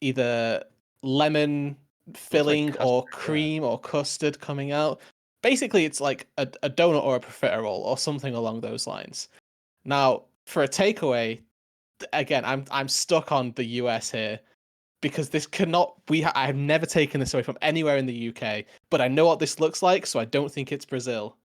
either lemon filling or
custard, yeah.
cream or custard coming out. Basically, it's like a donut or a profiterole or something along those lines. Now, for a takeaway, again, I'm stuck on the US here because this cannot. I have never taken this away from anywhere in the UK, but I know what this looks like, so I don't think it's Brazil.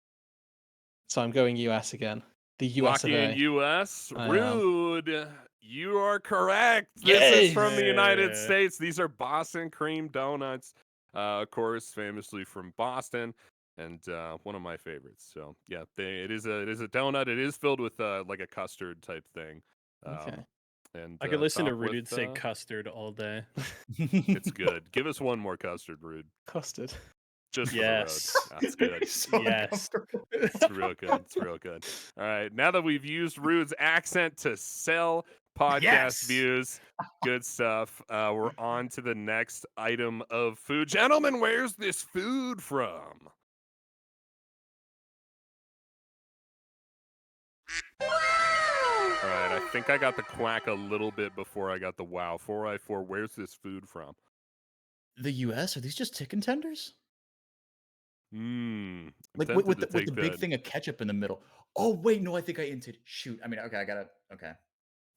So I'm going US again. The US of
Locking in
A.
US.
I am.
Rude. You are correct. This is from the United
Yeah.
States. These are Boston cream donuts. Of course, famously from Boston, and one of my favorites. So yeah, it is a donut. It is filled with like a custard type thing.
Okay.
And
I could listen to
topped
Rude
with,
say custard all day.
it's good. Give us one more custard, Rude.
Custard.
Just
Yes.
for the road. That's good.
He's so
Yes.
uncomfortable.
It's real good. It's real good. All right. Now that we've used Rude's accent to sell podcast
Yes.
views, good stuff. We're on to the next item of food. Gentlemen, where's this food from? All right. I think I got the quack a little bit before I got the wow. 4i4, where's this food from?
The U.S. Are these just chicken tenders?
I'm
Like
tempted
with
to
the
take
big
that.
thing of ketchup in the middle. Oh wait, no, I think I inted. Shoot. I mean, okay, I gotta. Okay.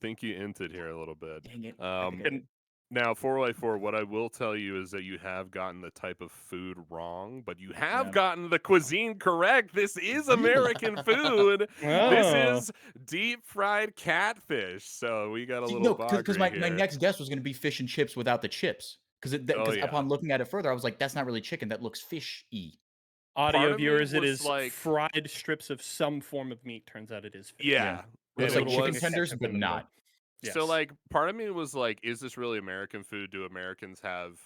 Think you inted here a little bit.
Dang it. I think I
And
did.
Now, 4x4, what I will tell you is that you have gotten the type of food wrong, but you have
Yeah.
gotten the cuisine correct. This is American food. This
Oh.
is deep fried catfish. So we got a
See,
little
no, because
boggery
my
here.
next guess was gonna be fish and chips without the chips. Because
yeah.
upon looking at it further, I was like, that's not really chicken. That looks fishy.
Part
Audio
of me
viewers, it
was
is
like-
fried strips of some form of meat. Turns out it is fish.
Yeah.
Looks
And
like
it
chicken
was-
tenders,
ketchup
but
in the middle.
not.
So,
Yes.
like, part of me was like, is this really American food? Do Americans have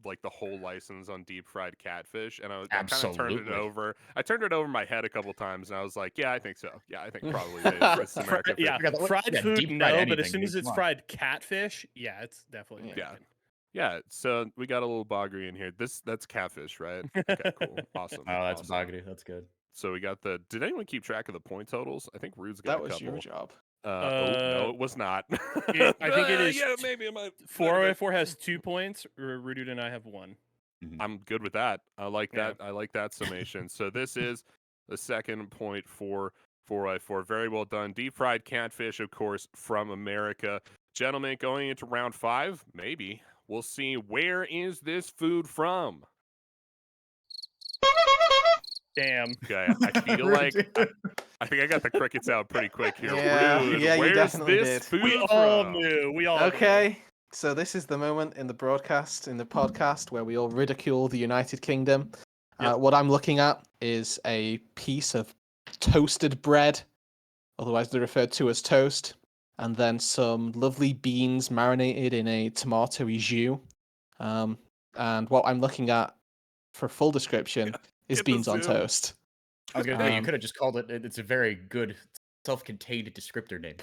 like the whole license on deep fried catfish? And I kind of turned it
Absolutely.
over. I turned it over my head a couple times, and I was like, yeah, I think so. Yeah, I think probably it's American food.
Yeah,
Yeah, but
fried
yeah,
food,
deep fried
no, but as
anything,
soon
dude,
as it's
come on.
fried catfish, yeah, it's definitely
Yeah.
American.
Yeah, so we got a little boggery in here. That's catfish, right? Okay, cool, awesome.
Oh, that's
awesome.
boggy. That's good.
So we got the. Did anyone keep track of the point totals? I think Rude's got
That
a
was
couple.
your job.
Oh no, it was not.
I think it is.
Yeah, maybe it might.
404 has 2 points. Rudude and I have 1.
I'm good with that. I like
Yeah.
that. I like that summation. So this is the second point for 4i4. Very well done. Deep fried catfish, of course, from America. Gentlemen, going into round 5, maybe. We'll see. Where is this food from?
Damn.
Okay, I feel like I think I got the crickets out pretty quick here.
Yeah,
Rude,
yeah, you
where's
definitely
this
did.
food
We
from?
all knew. We all knew.
Okay, so this is the moment in the broadcast, in the podcast, where we all ridicule the United Kingdom.
Yep.
What I'm looking at is a piece of toasted bread, otherwise they're referred to as toast, and then some lovely beans marinated in a tomatoey jus. And what I'm looking at, for full description, is
Get the
beans on
zoom.
toast.
I was gonna say you
Um,
could have just called it. It's a very good self-contained descriptor name.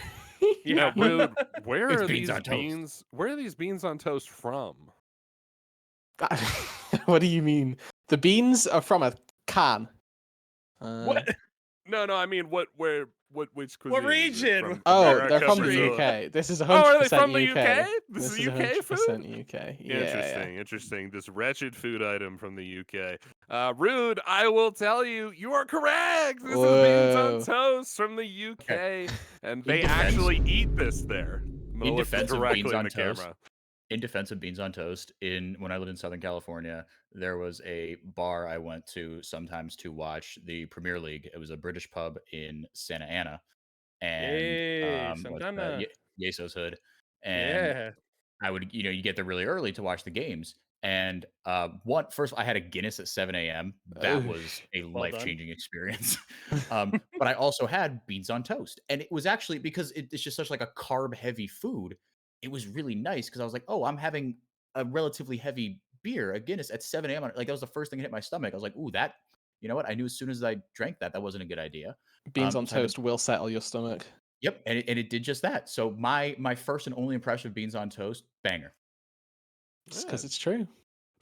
Now, Rude, where
It's
are
beans
these
on toast.
beans? Where are these beans on toast from?
What do you mean? The beans are from a can.
What?
No, I mean, which cuisine?
What
is it?
region?
From
Oh,
America,
they're from
Brazil?
the UK. This is 100%
Oh, are they from the
UK.
UK? This is
is
UK
100%
food?
UK. Yeah,
Interesting, interesting. This wretched food item from the UK. Rude, I will tell you, you are correct. This is beans on
Whoa.
toast from the UK, and they
defense-
actually eat this there. I'm gonna
in
look
defense of
directly
beans
in
on
the
toast,
camera.
In defense of beans on toast, when I lived in Southern California, there was a bar I went to sometimes to watch the Premier League. It was a British pub in Santa Ana, and
Hey,
what's
Santana.
that? Yeso's Hood, and
Yeah.
I would, you get there really early to watch the games. And first I had a Guinness at 7 a.m. That
Ooh,
was a
well done.
life-changing experience. But I also had beans on toast, and it was actually because it's just such like a carb-heavy food. It was really nice because I was like, oh, I'm having a relatively heavy beer, a Guinness at 7 a.m. Like that was the first thing that hit my stomach. I was like, ooh, that, you know what? I knew as soon as I drank that wasn't a good idea.
Beans on
so I had to-
toast will settle your stomach.
Yep, and it did just that. So my first and only impression of beans on toast, banger.
Because
Yeah.
it's true.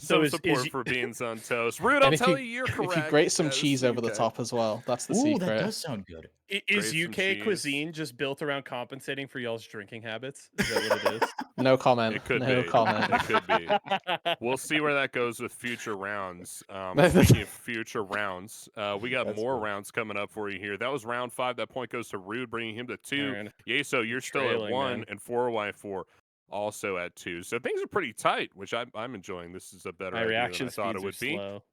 Some
is
support for beans on toast. Rude, I'll
And if
tell
you
you, you're correct.
if you grate some
This is
cheese over the
UK.
top as well, that's the
Ooh,
secret.
that does sound good.
Is
Grate some
UK
cheese.
cuisine just built around compensating for y'all's drinking habits? Is that what it is?
No comment.
It could
no
be.
comment.
It could be. We'll see where that goes with future rounds. Speaking of future rounds, we got
That's
more
funny.
rounds coming up for you here. That was round 5. That point goes to Rude, bringing him to 2.
Man,
Yeso, you're still at
trailing,
1,
man.
and 4y4 also at 2. So things are pretty tight, which I'm enjoying. This is a better
My
idea than I
reaction
thought it
speeds are
would be.
slow.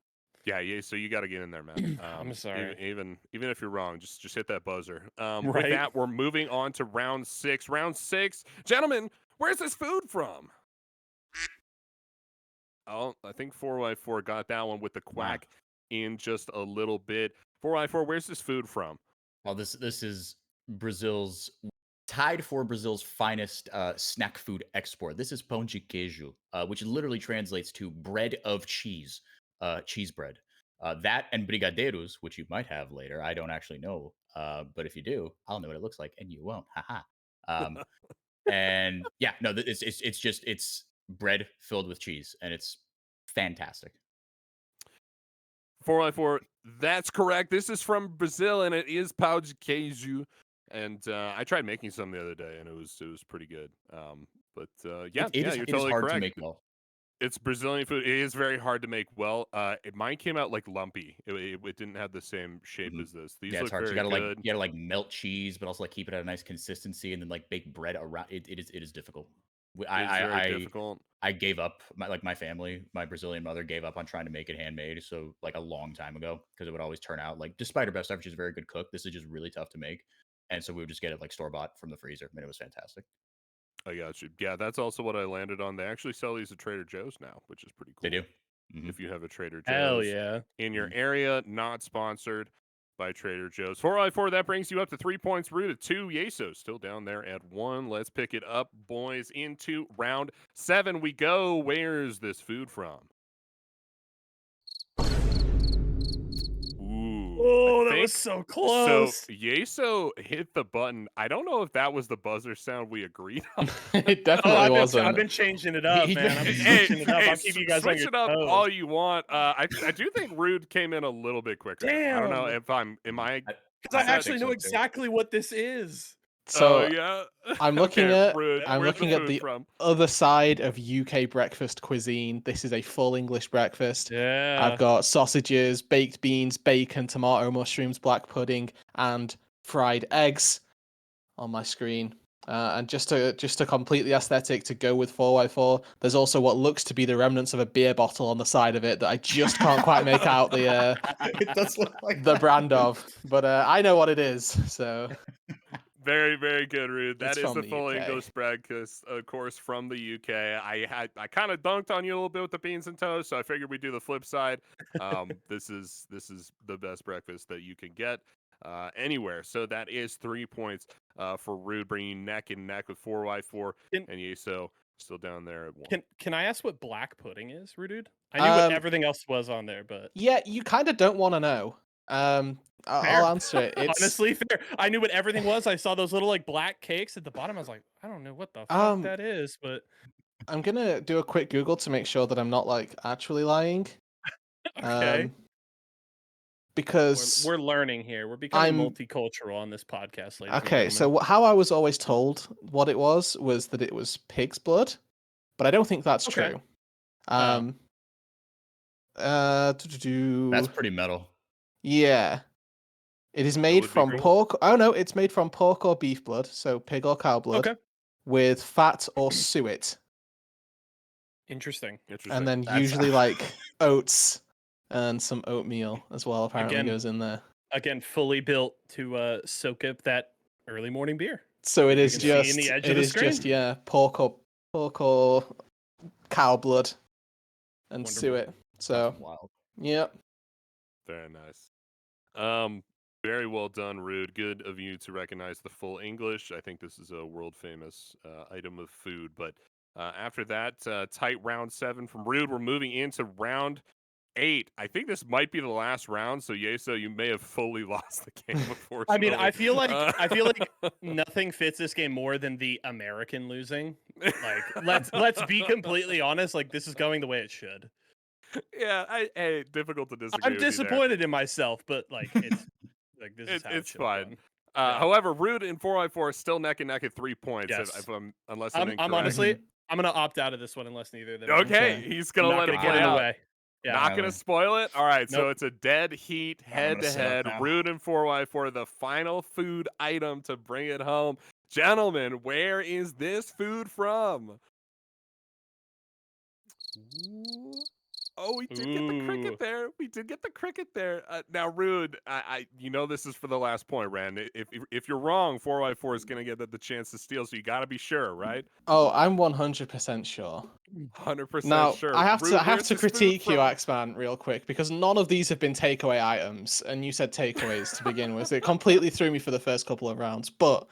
Yeah, so you got to get in there, man.
I'm sorry.
Even if you're wrong, just hit that buzzer. With
Right.
that, we're moving on to round 6. Round 6, gentlemen, where's this food from? Oh, I think 4y4 got that one with the quack in just a little bit. 4y4, where's this food from?
Well, this is Brazil's tied for Brazil's finest snack food export. This is pão de queijo, which literally translates to bread of cheese, cheese bread. That and brigadeiros, which you might have later. I don't actually know, but if you do, I'll know what it looks like, and you won't. Haha. And yeah, no, it's bread filled with cheese, and it's fantastic.
4y4, that's correct. This is from Brazil, and it is pão de queijo. And I tried making some the other day, and it was pretty good. Yeah,
It
you're
is
totally
hard
correct.
to make well.
It's Brazilian food. It is very hard to make well. Mine came out like lumpy. It didn't have the same shape as this. These
Yeah,
look
it's hard.
very
You gotta
good.
like melt cheese, but also like keep it at a nice consistency, and then like bake bread around. It is difficult.
It's very difficult.
I gave up. My family, my Brazilian mother gave up on trying to make it handmade. So like a long time ago, because it would always turn out like, despite her best effort, she's a very good cook. This is just really tough to make, and so we would just get it like store bought from the freezer, and it was fantastic.
I got you. Yeah, that's also what I landed on. They actually sell these at Trader Joe's now, which is pretty cool.
They do. Mhm.
If you have a Trader
Hell
Joe's
yeah.
in your area, not sponsored by Trader Joe's. 4x4, that brings you up to 3 points. Root at 2. Yeso still down there at 1. Let's pick it up, boys. Into round 7 we go. Where's this food from? Ooh.
Oh,
I
that was
think-
so close.
So Yeso hit the button. I don't know if that was the buzzer sound we agreed on.
It
Oh,
definitely wasn't.
I've been changing it up,
He-
man. I've been
Hey,
switching it up. I'll keep you guys on
switch
your
it up
toes.
all you want. I do think Rude came in a little bit quicker. I don't know
Damn.
if am I?
Because I
I
actually
think
know
so, too.
exactly what this is.
So
yeah.
I'm looking
Okay,
at
Rude,
I'm
where's
looking
the
at
food
the
from?
other side of UK breakfast cuisine. This is a full English breakfast.
Yeah.
I've got sausages, baked beans, bacon, tomato, mushrooms, black pudding, and fried eggs on my screen. And just to complete the aesthetic to go with 4x4, there's also what looks to be the remnants of a beer bottle on the side of it that I just can't quite make out the
It does look like
the
that.
brand of. But I know what it is. So
Very, very good, Rude. That
It's
is
from
the
the
full
UK.
English breakfast, of course, from the UK. I kind of dunked on you a little bit with the beans and toast, so I figured we'd do the flip side. This is the best breakfast that you can get anywhere. So that is 3 points for Rude, bringing neck and neck with 4y4 and Yeso still down there at 1.
Can I ask what black pudding is, Rudude? I knew what
Um,
everything else was on there, but
yeah, you kind of don't want to know. I'll
Fair.
answer it. It's
honestly, fair. I knew what everything was. I saw those little like black cakes at the bottom. I was like, I don't know what the fuck that is, but
I'm gonna do a quick Google to make sure that I'm not like actually lying.
okay.
Because
We're learning here. We're becoming
I'm-
multicultural on this podcast, ladies.
okay,
and
so
gentlemen.
how I was always told what it was that it was pig's blood, but I don't think that's
Okay.
true.
Oh.
That's pretty metal.
Yeah. It is made
would be
from
cool.
pork. Oh no, it's made from pork or beef blood, so pig or cow blood,
Okay.
with fat or suet,
Interesting.
Interesting.
and then
That's-
usually like oats and some oatmeal as well. Apparently
Again.
goes in there.
Again, fully built to soak up that early morning beer.
So it
You
is
can see in
just
the edge of
it
the
is just
screen.
pork or cow blood and
Wonderful.
suet. So
That's wild.
yeah.
Very nice. Very well done, Rude. Good of you to recognize the full English. I think this is a world famous item of food. But after that, tight round 7 from Rude. We're moving into round 8. I think this might be the last round. So Yeso, you may have fully lost the game. Unfortunately,
I mean, I feel like nothing fits this game more than the American losing. Like, let's be completely honest. Like, this is going the way it should.
Hey, difficult to disagree
I'm
with you there.
disappointed in myself, but like it's like this is how it
It's
should have
fine.
gone. Yeah.
However, Rude and 4x4 is still neck and neck at 3 points.
Yes.
Unless
I'm
incorrect.
honestly I'm gonna opt out of this one unless neither of them. Win.
Okay,
Okay.
he's
I'm
gonna
not
let
gonna
it
get
play
in the
out.
way. Yeah.
Not gonna
Tyler.
spoil it. All right, so
Nope.
it's a dead heat
I'm
head
gonna
to
sit up
head.
now.
Rude and 4x4, the final food item to bring it home. Gentlemen, where is this food from? Ooh. Oh, we did get the cricket
Ooh.
there. We did get the cricket there. Now, Rude, you know this is for the last point, Ran. If you're wrong, 4x4 is gonna get the chance to steal. So you got to be sure, right?
Oh, I'm 100% sure.
100%
Now,
sure.
I have
Rude,
to
where's this food
critique you,
from?
Axeman, real quick, because none of these have been takeaway items, and you said takeaways to begin with. So it completely threw me for the first couple of rounds. But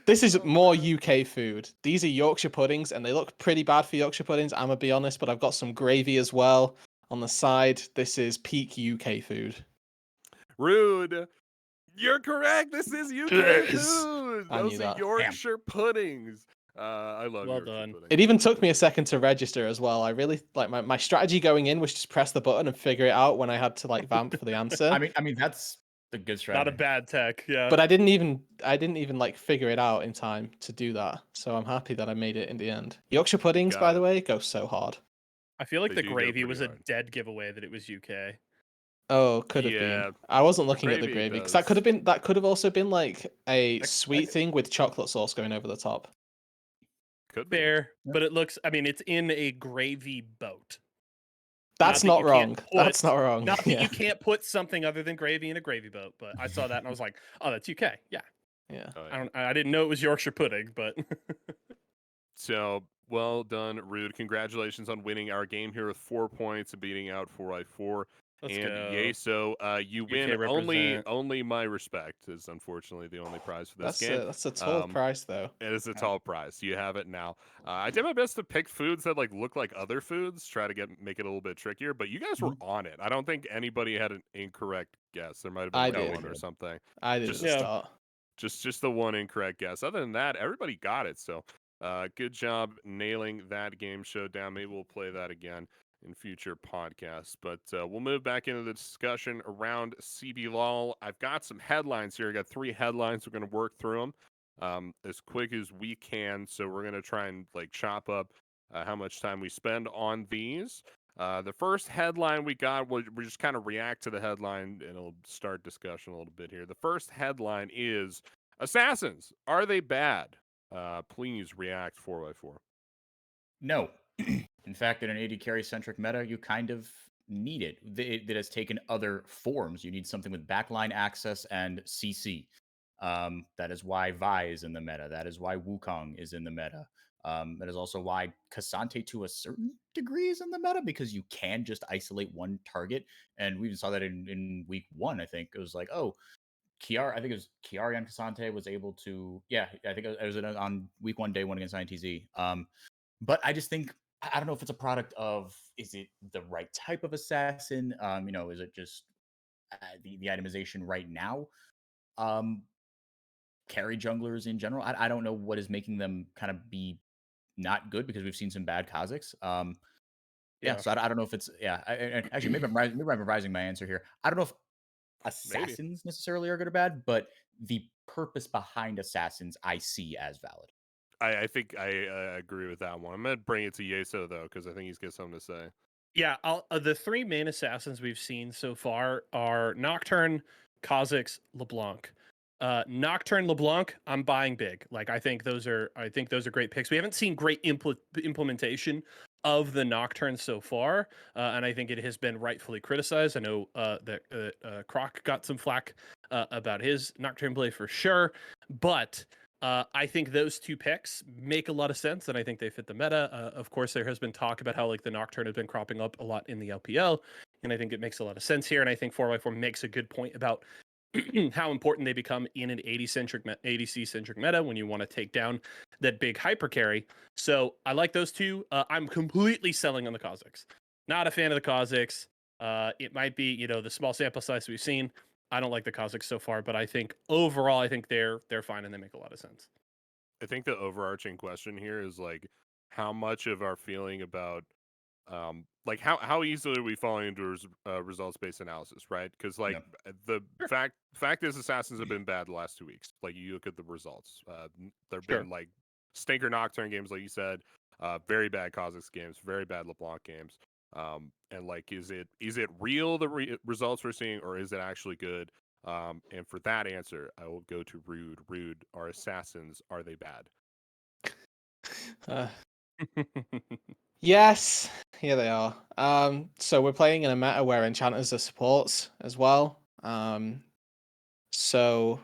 this is
Oh,
more
man.
UK food. These are Yorkshire puddings, and they look pretty bad for Yorkshire puddings, I'm gonna be honest, but I've got some gravy as well on the side. This is peak UK food.
Rude, you're correct. This is UK
Yes.
food.
I knew
Those are
that.
Yorkshire puddings. I love
Well
Yorkshire
done.
pudding.
It even took me a second to register as well. I really like my strategy going in was just press the button and figure it out when I had to like vamp for the answer.
I mean that's the good strategy.
Not a bad tech. Yeah.
But I didn't even like figure it out in time to do that. So I'm happy that I made it in the end. Yorkshire puddings,
got
by
it.
the way, go so hard.
I feel like
They
the
do go
gravy
pretty
was a
hard.
dead giveaway that it was UK.
Oh, could have
Yeah,
been. I wasn't looking at the
gravy
gravy because
does.
that could have also been like a
That
sweet
could-
thing with chocolate sauce going over the top.
Could be.
Fair,
Yeah.
but it looks. I mean, it's in a gravy boat.
That's
that
not
you can't
wrong.
put-
That's not wrong.
Not that
Yeah.
you can't put something other than gravy in a gravy boat, but I saw that and I was like, oh, that's UK. Yeah.
Yeah.
Oh, yeah.
I didn't know it was Yorkshire pudding, but
So well done, Rude. Congratulations on winning our game here with 4 points and beating out 4x4.
let's
And
go.
Yeso, you
UK
win
represent.
only my respect is unfortunately the only prize for this game.
That's a tall price though.
It is a tall prize. You have it now. I did my best to pick foods that like look like other foods, try to make it a little bit trickier. But you guys were on it. I don't think anybody had an incorrect guess. There might have been
I
like
did.
one or something.
I did at
Just-
the
Yeah.
start.
Just the one incorrect guess. Other than that, everybody got it. So good job nailing that game showdown. Maybe we'll play that again in future podcasts. But we'll move back into the discussion around CBLOL. I've got some headlines here. I got 3 headlines. We're going to work through them as quick as we can. So we're going to try and like chop up how much time we spend on these. The first headline we got, we just kind of react to the headline and it'll start discussion a little bit here. The first headline is Assassins, are they bad? Please react 4x4.
No. In fact, in an AD carry centric meta, you kind of need it. It has taken other forms. You need something with backline access and CC. That is why Vi is in the meta. That is why Wukong is in the meta. That is also why Cassante to a certain degree is in the meta because you can just isolate one target. And we even saw that in week 1, I think. It was like, oh, I think it was Chiari on Cassante was able to, I think it was on week 1, day 1 against INTZ. But I just think, I don't know if it's a product of, is it the right type of assassin? Is it just the itemization right now? Carry junglers in general, I don't know what is making them kind of be not good because we've seen some bad Kazakhs. So I don't know if it's actually maybe I'm revising my answer here. I don't know if assassins necessarily are good or bad, but the purpose behind assassins I see as valid.
I think I agree with that one. I'm going to bring it to Yeso, though, because I think he's got something to say.
Yeah, the 3 main assassins we've seen so far are Nocturne, Kha'Zix, LeBlanc. Nocturne, LeBlanc, I'm buying big. Like I think those are great picks. We haven't seen great implementation of the Nocturne so far, and I think it has been rightfully criticized. I know that Croc got some flack about his Nocturne play for sure, but I think those 2 picks make a lot of sense, and I think they fit the meta. Of course, there has been talk about how like the Nocturne has been cropping up a lot in the LPL, and I think it makes a lot of sense here. And I think 4x4 makes a good point about how important they become in an ADC-centric meta when you want to take down that big hyper carry. So I like those 2. I'm completely selling on the Kha'Zix. Not a fan of the Kha'Zix. It might be, the small sample size we've seen. I don't like the Kha'Zix so far, but I think overall, I think they're fine and they make a lot of sense.
I think the overarching question here is like, how much of our feeling about like how easily are we falling into results based analysis, right? Because like
Yeah.
the
Sure.
fact is assassins have been bad the last 2 weeks. Like you look at the results, there've
Sure.
been like stinker nocturne games, like you said, very bad Kha'Zix games, very bad LeBlanc games. And like, is it real the results we're seeing, or is it actually good? And for that answer, I will go to Rude. Rude, are assassins, are they bad?
Uh, yes, here they are. So we're playing in a meta where enchanters are supports as well. So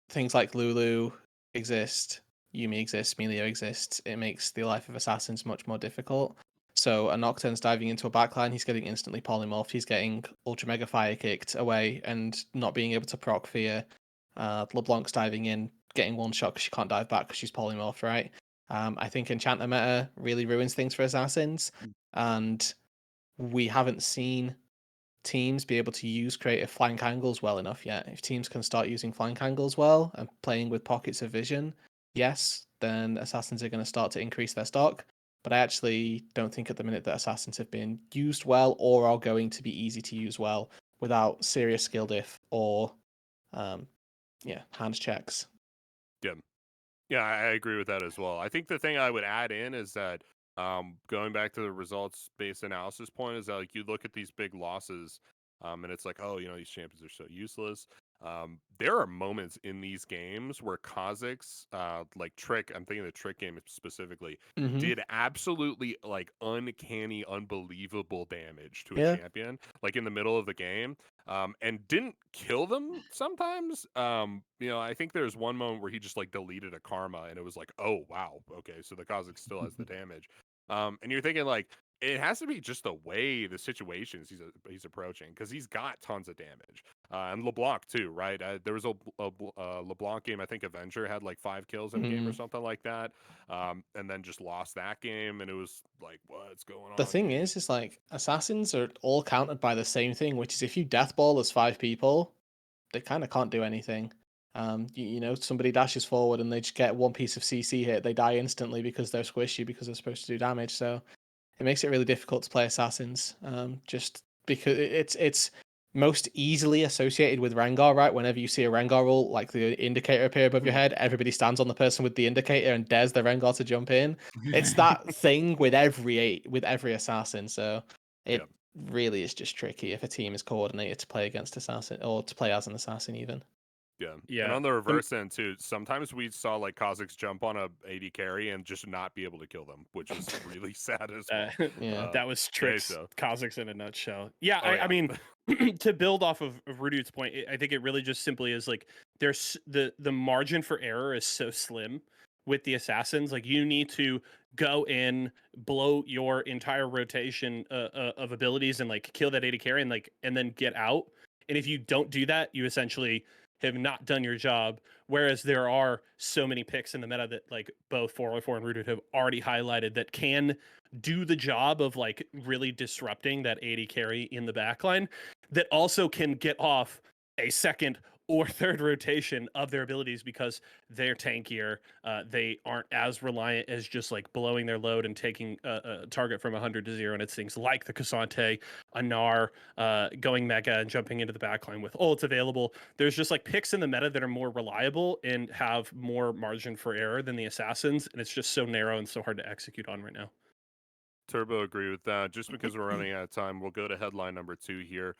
things like Lulu exist, Yumi exists, Melio exists. It makes the life of assassins much more difficult. So a Nocturne's diving into a backline, he's getting instantly polymorphed, he's getting Ultra Mega Fire kicked away and not being able to proc fear. LeBlanc's diving in, getting one shot because she can't dive back because she's polymorphed, right? I think Enchanter meta really ruins things for assassins, and we haven't seen teams be able to use creative flank angles well enough yet. If teams can start using flank angles well and playing with pockets of vision, yes, then assassins are going to start to increase their stock. But I actually don't think at the minute that assassins have been used well or are going to be easy to use well without serious skill diff or hand checks.
Yeah. Yeah, I agree with that as well. I think the thing I would add in is that going back to the results based analysis point is that like you look at these big losses, and it's like, oh, these champions are so useless. There are moments in these games where Kha'Zix, like Trick, I'm thinking the Trick game specifically,
Mm-hmm.
did absolutely like uncanny, unbelievable damage to a
Yeah.
champion, like in the middle of the game, and didn't kill them sometimes. I think there's one moment where he just like deleted a karma, and it was like, oh wow, okay, so the Kha'Zix still has the damage. And you're thinking like it has to be just the way the situations he's approaching, because he's got tons of damage. And LeBlanc too, right? There was a LeBlanc game, I think Avenger had like 5 kills in a game or something like that, and then just lost that game, and it was like, what's going
The
on,
thing
dude?
is like assassins are all countered by the same thing, which is if you deathball as 5 people, they kind of can't do anything. Somebody dashes forward and they just get one piece of CC hit, they die instantly because they're squishy because they're supposed to do damage. So it makes it really difficult to play assassins. Just because it's most easily associated with Rengar, right? Whenever you see a Rengar ult, like the indicator appear above your head, everybody stands on the person with the indicator and dares the Rengar to jump in. It's that thing with every assassin. So
Yeah.
it really is just tricky if a team is coordinated to play against assassin or to play as an assassin even.
Yeah. And
Yeah.
on the reverse end too, sometimes we saw like Kha'Zix jump on a AD carry and just not be able to kill them, which was really sad as well.
Yeah.
That was
Okay,
Trick's
so
Kha'Zix in a nutshell. Yeah,
oh
I
yeah.
mean, to build off of Rudude's point, I think it really just simply is like there's the margin for error is so slim with the assassins. Like you need to go in, blow your entire rotation of abilities, and like kill that AD carry, and then get out. And if you don't do that, you essentially have not done your job. Whereas there are so many picks in the meta that like both 404 and Rooted have already highlighted that can do the job of like really disrupting that AD carry in the backline, that also can get off a second or third rotation of their abilities because they're tankier. They aren't as reliant as just like blowing their load and taking a target from 100 to 0. And it's things like the Cassante, Anar, going mega and jumping into the backline with ults available. There's just like picks in the meta that are more reliable and have more margin for error than the assassins. And it's just so narrow and so hard to execute on right now.
Turbo agree with that. Just because we're running out of time, we'll go to headline number 2 here.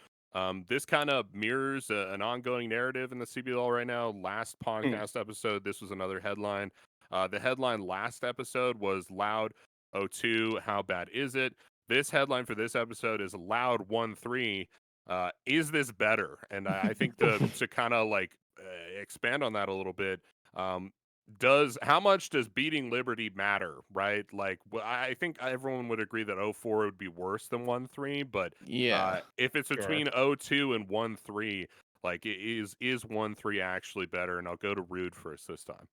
This kind of mirrors an ongoing narrative in the CBLOL right now. Last podcast episode, this was another headline. The headline last episode was Loud 02, how bad is it? This headline for this episode is Loud 13. Is this better? And I think to kind of like expand on that a little bit, how much does beating Liberty matter, right? Like, I think everyone would agree that 04 would be worse than 1-3, but
Yeah.
if it's
Sure.
between 02 and 1-3, like, is 1-3 actually better? And I'll go to Rude first this time.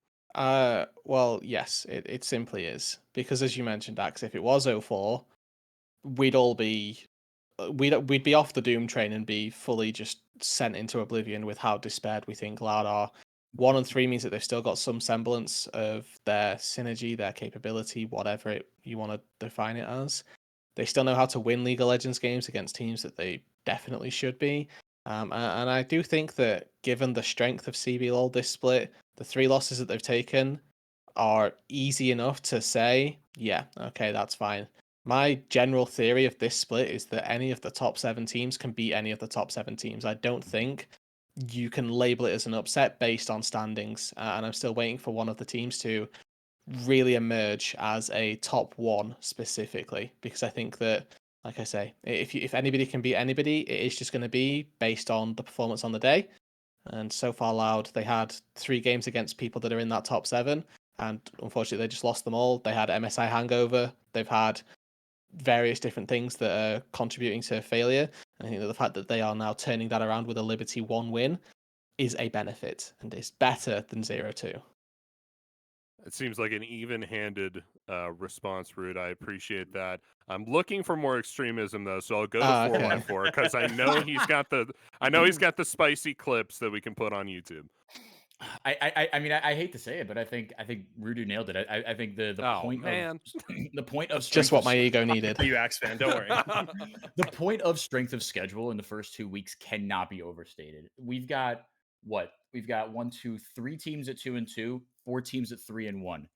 Well, yes, it simply is. Because as you mentioned, Dax, if it was 04, we'd all be we'd be off the Doom train and be fully just sent into oblivion with how despaired we think Loud are. 1 and 3 means that they've still got some semblance of their synergy, their capability, whatever you want to define it as. They still know how to win League of Legends games against teams that they definitely should be. And I do think that given the strength of CBLOL this split, the 3 losses that they've taken are easy enough to say, yeah, okay, that's fine. My general theory of this split is that any of the top 7 teams can beat any of the top 7 teams. I don't think you can label it as an upset based on standings, and I'm still waiting for one of the teams to really emerge as a top 1 specifically, because I think that, like I say, if anybody can beat anybody, it is just going to be based on the performance on the day. And so far, Loud, they had 3 games against people that are in that top 7, and unfortunately, they just lost them all. They had MSI hangover. They've had various different things that are contributing to failure. And I think that the fact that they are now turning that around with a Liberty 1 win is a benefit and is better than 0-2.
It seems like an even-handed response, Rude. I appreciate that. I'm looking for more extremism though, so I'll go to
Okay.
4x4 because I know he's got the spicy clips that we can put on YouTube.
I mean, I hate to say it, but I think Rudu nailed it. I think the
Oh,
point
man.
of the point of
Just
strength
what
of
my ego needed.
You Axe fan, don't worry.
the point of strength of schedule in the first 2 weeks cannot be overstated. We've got what? We've got 1, 2, 3 teams at 2-2, 4 teams at 3-1.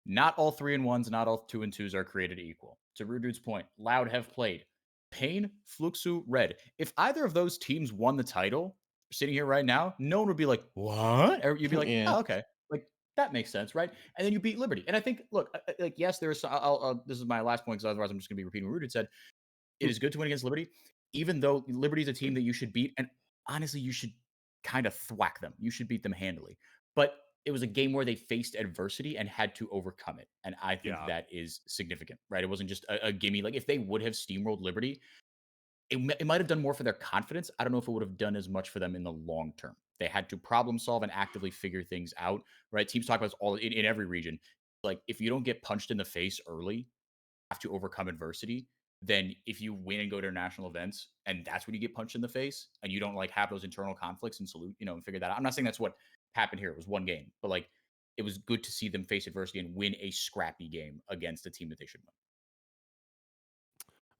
Not all 3-1s, not all 2-2s are created equal. To Rudu's point, Loud have played Pain, Fluxu, Red. If either of those teams won the title, sitting here right now, no one would be like, "What?" Or you'd be like,
Yeah.
"Oh, okay." Like that makes sense, right? And then you beat Liberty. And I think, look, like yes, there's. This is my last point because otherwise I'm just going to be repeating what Rude said. It is good to win against Liberty, even though Liberty is a team that you should beat. And honestly, you should kind of thwack them. You should beat them handily. But it was a game where they faced adversity and had to overcome it. And I think
Yeah.
that is significant, right? It wasn't just a gimme. Like if they would have steamrolled Liberty, it might have done more for their confidence. I don't know if it would have done as much for them in the long term. They had to problem solve and actively figure things out, right? Teams talk about this all in every region. Like if you don't get punched in the face early, have to overcome adversity. Then if you win and go to national events and that's when you get punched in the face and you don't like have those internal conflicts and salute, and figure that out. I'm not saying that's what happened here. It was one game, but like it was good to see them face adversity and win a scrappy game against a team that they should win.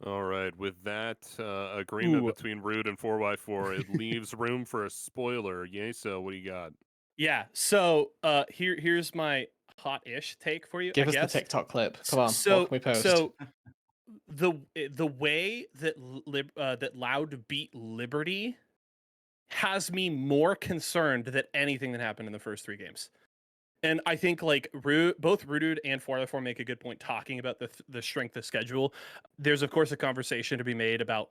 All right. With that agreement
Ooh.
between Rude and 4x4, it leaves room for a spoiler. So what do you got?
Yeah. So here's my hot-ish take for you.
Give
I
us
guess.
the TikTok clip. Come on,
So
what can we post?
so the way that that Loud beat Liberty has me more concerned than anything that happened in the first 3 games. And I think like both Rudud and 4x4 make a good point talking about the strength of schedule. There's of course a conversation to be made about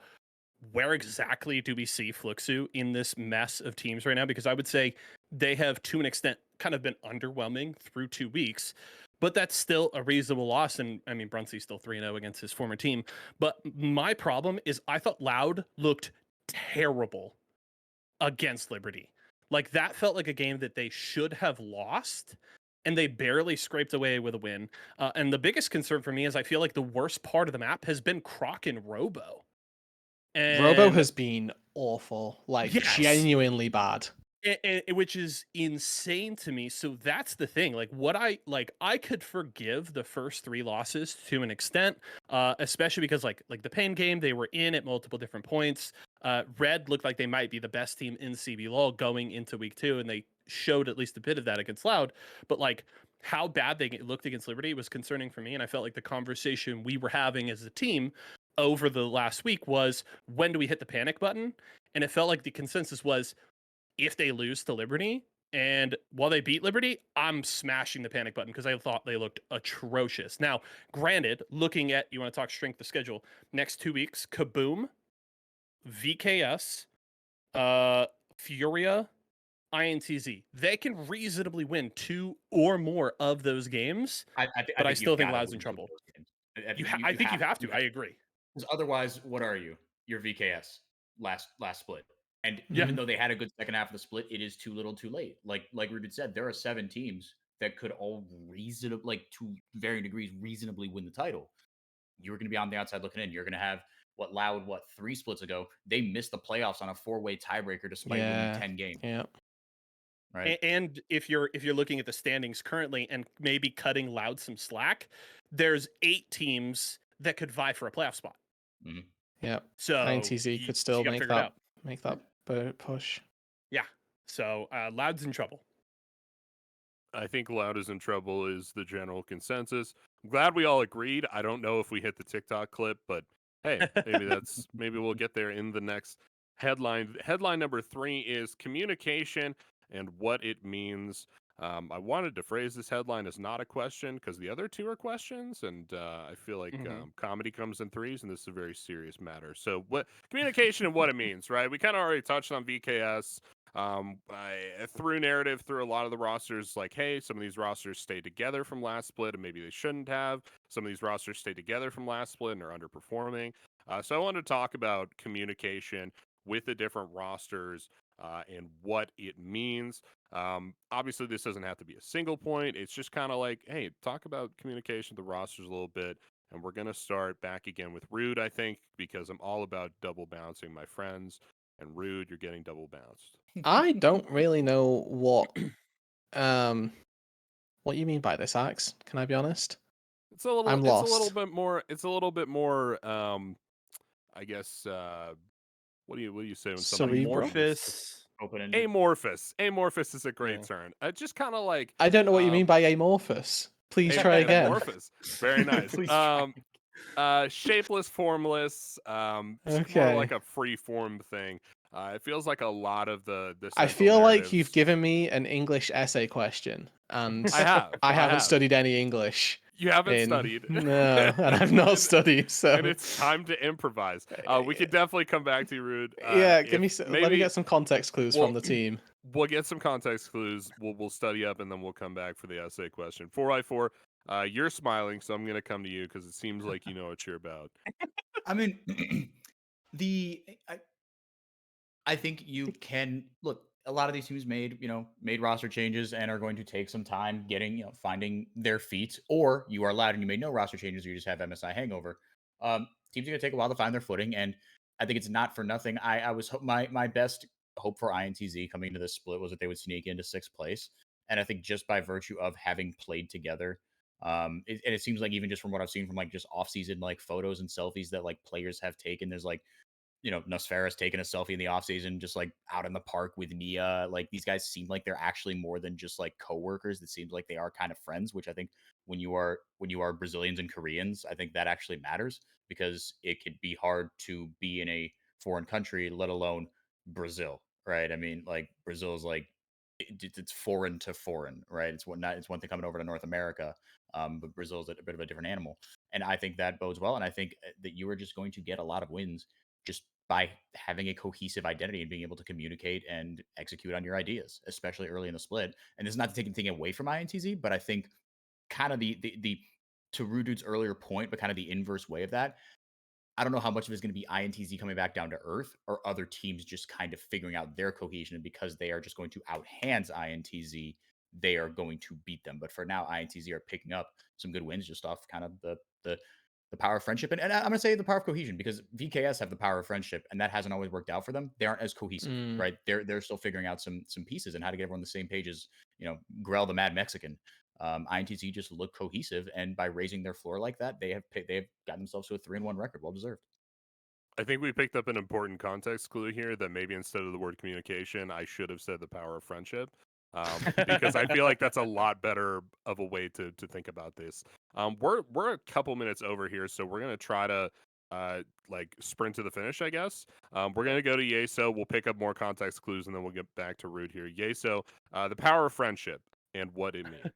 where exactly do we see Fluxu in this mess of teams right now? Because I would say they have, to an extent, kind of been underwhelming through 2 weeks, but that's still a reasonable loss. And I mean, Brunsey's still 3-0 against his former team. But my problem is I thought Loud looked terrible against Liberty. Like that felt like a game that they should have lost, and they barely scraped away with a win. And the biggest concern for me is I feel like the worst part of the map has been Croc and Robo.
Robo
And
has been awful, like
Yes.
genuinely bad.
which is insane to me. So that's the thing. Like I could forgive the first 3 losses to an extent, especially because like the Pain game, they were in at multiple different points. Red looked like they might be the best team in CBLOL going into week 2, and they showed at least a bit of that against Loud. But like how bad they looked against Liberty was concerning for me, and I felt like the conversation we were having as a team over the last week was, when do we hit the panic button? And it felt like the consensus was, if they lose to Liberty, and while they beat Liberty, I'm smashing the panic button because I thought they looked atrocious. Now, granted, looking at, you want to talk strength of schedule, next 2 weeks, Kaboom, VKS, Furia, INTZ. They can reasonably win 2 or more of those games, but I still think Loud's in trouble. I think you have to. I agree.
Because otherwise, what are you? You're VKS last split. And
Yeah.
even though they had a good second half of the split, it is too little, too late. Like Ruben said, there are 7 teams that could all reasonably, like to varying degrees, reasonably win the title. You're going to be on the outside looking in. You're going to have Loud 3 splits ago. They missed the playoffs on a 4-way tiebreaker despite winning 10 games.
Yeah.
Right.
And if you're looking at the standings currently and maybe cutting Loud some slack, there's 8 teams that could vie for a playoff spot.
Mhm.
Yeah.
So
INTZ could still
gotta
make
figure it out.
that push.
Yeah. So Loud's in trouble.
I think Loud is in trouble is the general consensus. I'm glad we all agreed. I don't know if we hit the TikTok clip, but hey, maybe we'll get there in the next headline. Headline number 3 is communication and what it means. I wanted to phrase this headline as not a question because the other 2 are questions, and I feel like comedy comes in threes, and this is a very serious matter. So, what communication and what it means, right? We kind of already touched on VKS. Through narrative, through a lot of the rosters, like, hey, some of these rosters stayed together from last split and maybe they shouldn't have. Some of these rosters stayed together from last split and are underperforming. So I wanted to talk about communication with the different rosters and what it means. Obviously, this doesn't have to be a single point. It's just kind of like, hey, talk about communication with the rosters a little bit. And we're going to start back again with Rude, I think, because I'm all about double bouncing my friends. And Rude, you're getting double bounced.
I don't really know what you mean by this, Axe. Can I be honest? I'm
It's a little
lost.
bit more. It's a little bit more. I guess. What do you say when somebody
Cerebral?
Amorphous.
Open-ended.
amorphous? Amorphous is a great
Yeah.
turn. Just kind of like
I don't know what you mean by amorphous. Please try again.
amorphous. Very nice.
Please try.
Shapeless, formless. Just more like a free form thing. It feels like a lot of the.
I
central
feel like you've
narratives-
given me an English essay question, and
I have.
I haven't
have.
studied any English.
You haven't studied.
No, and I've not studied, so.
And it's time to improvise. We could definitely come back to you, Rude.
Yeah, let me
maybe
get some context clues
well,
from the team.
we'll get some context clues. We'll study up, and then we'll come back for the essay question. 4x4, you're smiling, so I'm going to come to you because it seems like you know what you're about.
I mean, I think you can look. A lot of these teams made roster changes and are going to take some time finding their feet. Or you are Loud and you made no roster changes, or you just have MSI hangover. Teams are going to take a while to find their footing, and I think it's not for nothing. I was my best hope for INTZ coming into this split was that they would sneak into 6th place, and I think just by virtue of having played together. And it seems like even just from what I've seen from like just off-season like photos and selfies that like players have taken, there's like Nosfera's taking a selfie in the offseason, just like out in the park with Nia. Like these guys seem like they're actually more than just like coworkers. It seems like they are kind of friends, which I think when you are Brazilians and Koreans, I think that actually matters because it could be hard to be in a foreign country, let alone Brazil, right? I mean, like Brazil is like it's foreign to foreign, right? It's one thing coming over to North America, but Brazil is a bit of a different animal, and I think that bodes well. And I think that you are just going to get a lot of wins just by having a cohesive identity and being able to communicate and execute on your ideas, especially early in the split. And this is not to take anything away from INTZ, but I think kind of the to Rudude's earlier point, but kind of the inverse way of that. I don't know how much of it is going to be INTZ coming back down to earth or other teams just kind of figuring out their cohesion. And because they are just going to outhands INTZ, they are going to beat them. But for now, INTZ are picking up some good wins just off kind of the power of friendship. And I'm going to say the power of cohesion because VKS have the power of friendship and that hasn't always worked out for them. They aren't as cohesive, right? They're still figuring out some pieces and how to get everyone on the same page as, Grell the Mad Mexican. INTZ just look cohesive, and by raising their floor like that, they have gotten themselves to a 3-1 record. Well deserved.
I think we picked up an important context clue here that maybe instead of the word communication, I should have said the power of friendship. Because I feel like that's a lot better of a way to think about this. We're a couple minutes over here, so we're gonna try to like sprint to the finish, I guess. We're gonna go to Yeso. We'll pick up more context clues, and then we'll get back to Root here. Yeso, the power of friendship and what it means.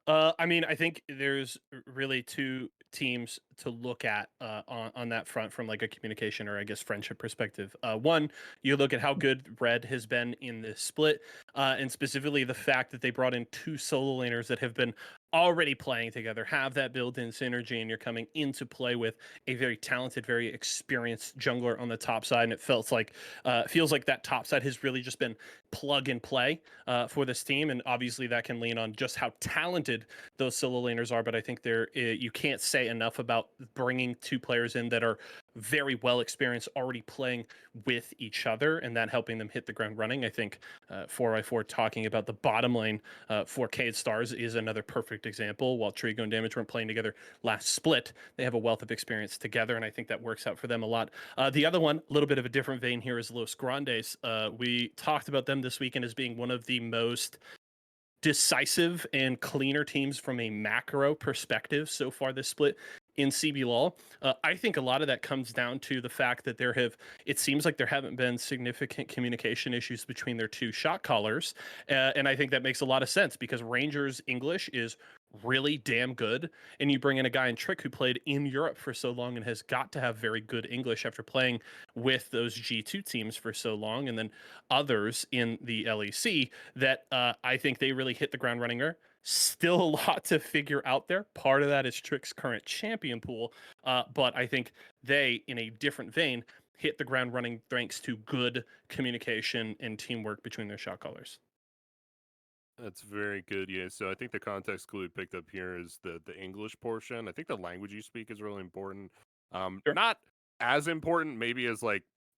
I mean, I think there's really 2 teams to look at on that front from like a communication or I guess friendship perspective. One, you look at how good Red has been in this split, and specifically the fact that they brought in 2 solo laners that have been already playing together, have that built-in synergy, and you're coming into play with a very talented, very experienced jungler on the top side, and it feels like that top side has really just been plug and play for this team, and obviously that can lean on just how talented those solo laners are. But I think you can't say enough about bringing two players in that are very well experienced, already playing with each other, and that helping them hit the ground running. I think 4x4 talking about the bottom lane for Cade Stars is another perfect example. While Trigo and Damage weren't playing together last split, they have a wealth of experience together, and I think that works out for them a lot. The other one, a little bit of a different vein here, is Los Grandes. We talked about them this weekend as being one of the most decisive and cleaner teams from a macro perspective so far this split in CBLOL. I think a lot of that comes down to the fact that it seems like there haven't been significant communication issues between their two shot callers. And I think that makes a lot of sense because Rangers English is really damn good. And you bring in a guy in Trick who played in Europe for so long and has got to have very good English after playing with those G2 teams for so long. And then others in the LEC that I think they really hit the ground running. Still a lot to figure out there. Part of that is Trick's current champion pool, but I think they, in a different vein, hit the ground running thanks to good communication and teamwork between their shot callers.
That's very good. Yeah. So I think the context clue we picked up here is the English portion. I think the language you speak is really important.
Sure.
Not as important, maybe as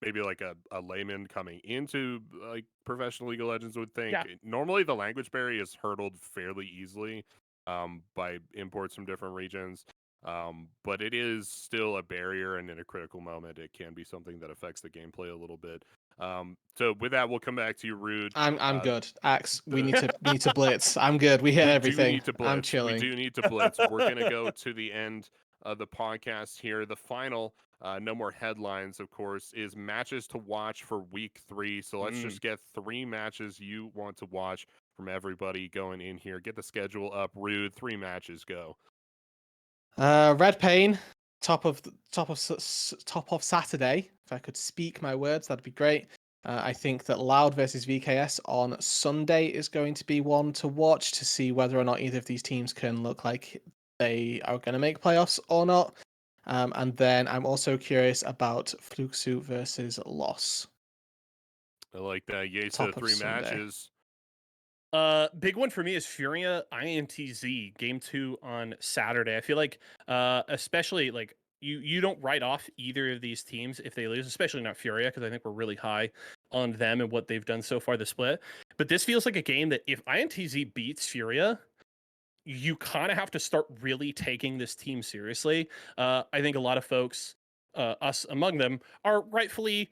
maybe like a layman coming into like professional League of Legends would think.
Yeah.
Normally the language barrier is hurdled fairly easily by imports from different regions. But it is still a barrier, and in a critical moment, it can be something that affects the gameplay a little bit. So with that, we'll come back to you, Rude.
I'm good. Axe, we need to blitz. I'm good. We hit
We do
everything.
need to
I'm
blitz.
chilling.
We do need to blitz. We're gonna go to the end of the podcast here. The final, no more headlines, of course, is matches to watch for week 3. So let's just get 3 matches you want to watch from everybody going in here. Get the schedule up, Rude. 3 matches, go.
Red Pain, top of Saturday. If I could speak my words, that'd be great. I think that Loud versus VKS on Sunday is going to be one to watch to see whether or not either of these teams can look like they are going to make playoffs or not. And then I'm also curious about Fluxu versus Loss.
I like that. Yay,
Top
so
of
3
Sunday.
matches.
Big one for me is Furia INTZ game 2 on Saturday. I feel like especially like you don't write off either of these teams if they lose, especially not Furia, because I think we're really high on them and what they've done so far this split. But this feels like a game that if INTZ beats Furia, you kind of have to start really taking this team seriously. I think a lot of folks, us among them, are rightfully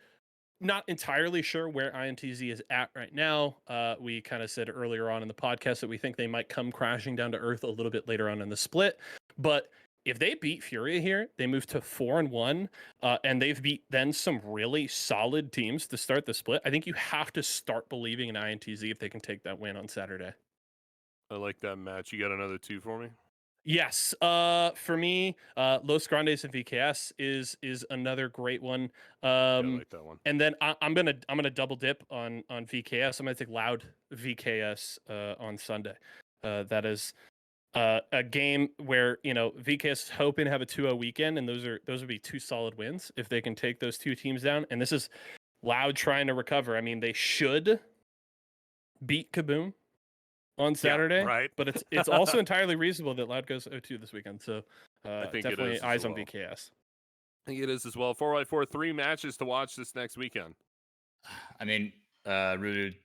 not entirely sure where INTZ is at right now. We kind of said earlier on in the podcast that we think they might come crashing down to earth a little bit later on in the split. But if they beat Furia here, they move to 4-1, and they've beat then some really solid teams to start the split. I think you have to start believing in INTZ if they can take that win on Saturday.
I like that match. You got another 2 for me?
Yes. For me, Los Grandes and VKS is another great one.
Yeah, I like that one.
And then I'm gonna double dip on VKS. I'm gonna take Loud VKS on Sunday. That is a game where VKS is hoping to have a 2-0 weekend, and those would be 2 solid wins if they can take those 2 teams down. And this is Loud trying to recover. I mean, they should beat Kaboom on Saturday,
right.
But it's also entirely reasonable that Loud goes 0-2 this weekend. So
I think
definitely
it is
eyes
as
on
well.
VKS.
I think it is as well. 4x4, 3 matches to watch this next weekend.
I mean, Rooted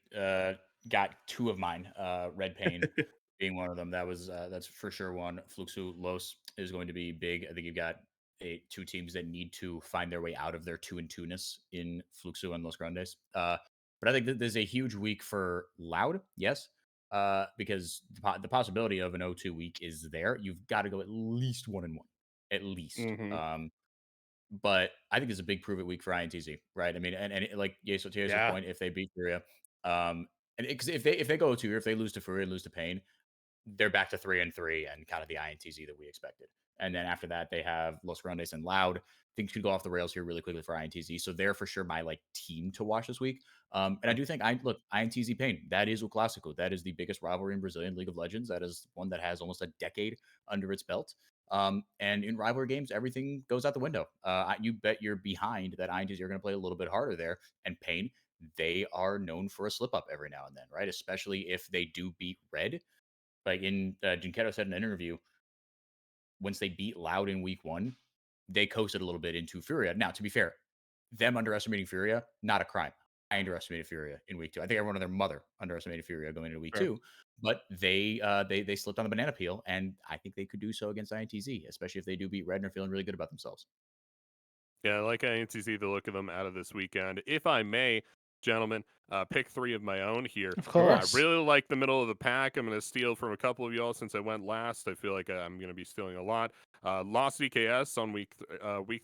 got 2 of mine. Red Pain being one of them. That's for sure one. Fluxu Los is going to be big. I think you've got 2 teams that need to find their way out of their 2-2-ness in Fluxu and Los Grandes. But I think that there's a huge week for Loud, yes, because the possibility of an 0-2 week is there. You've got to go at least 1-1, at least.
Mm-hmm.
But I think it's a big prove it week for INTZ, right? I mean, and like Yeso's point, if they beat Furia, and because if they go to, or if they lose to Furia and lose to Pain, they're back to 3-3 and kind of the INTZ that we expected. And then after that, they have Los Grandes and Loud. Things could go off the rails here really quickly for INTZ. So they're for sure my team to watch this week. And I do think INTZ Pain, that is a Clásico. That is the biggest rivalry in Brazilian League of Legends. That is one that has almost a decade under its belt. And in rivalry games, everything goes out the window. You bet you're behind that INTZ are going to play a little bit harder there. And Pain, they are known for a slip up every now and then, right? Especially if they do beat Red. Like in Junqueiro said in an interview, once they beat Loud in week 1, they coasted a little bit into Furia. Now, to be fair, them underestimating Furia, not a crime. I underestimated Furia in week 2. I think everyone and their mother underestimated Furia going into week
Sure.
2, but they slipped on the banana peel, and I think they could do so against INTZ, especially if they do beat Red and are feeling really good about themselves.
Yeah, I like INTZ, the look of them out of this weekend. If I may, gentlemen, pick 3 of my own here.
Of
Sure.
I
course.
really like the middle of the pack. I'm going to steal from a couple of y'all since I went last. I feel like I'm going to be stealing a lot. Lost DKS on week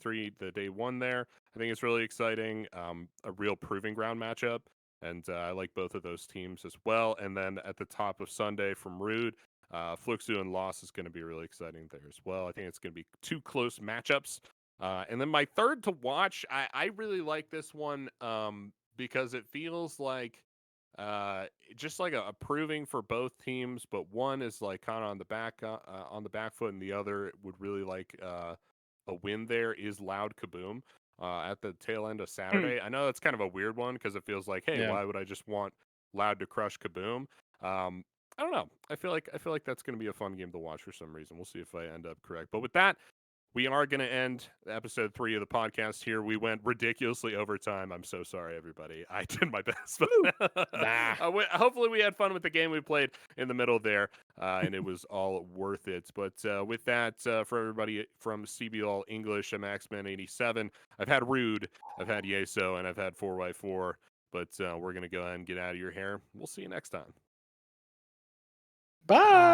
3, the day 1 there. I think it's really exciting. A real proving ground matchup. And I like both of those teams as well. And then at the top of Sunday from Rude, Fluxu and Loss is going to be really exciting there as well. I think it's going to be 2 close matchups. And then my third to watch, I really like this one because it feels like just like a proving for both teams, but one is like kind of on the back foot, and the other would really like a win. There is Loud Kaboom at the tail end of Saturday. I know that's kind of a weird one because it feels like, hey,
Yeah.
why would I just want Loud to crush Kaboom? I don't know. I feel like that's going to be a fun game to watch for some reason. We'll see if I end up correct. But with that, we are going to end episode 3 of the podcast here. We went ridiculously over time. I'm so sorry, everybody. I did my best. But
Nah.
hopefully we had fun with the game we played in the middle there, and it was all worth it. But with that, for everybody from CBLOL English, I'm Axman87. I've had Rude, I've had Yeso, and I've had 4x4. But we're going to go ahead and get out of your hair. We'll see you next time.
Bye.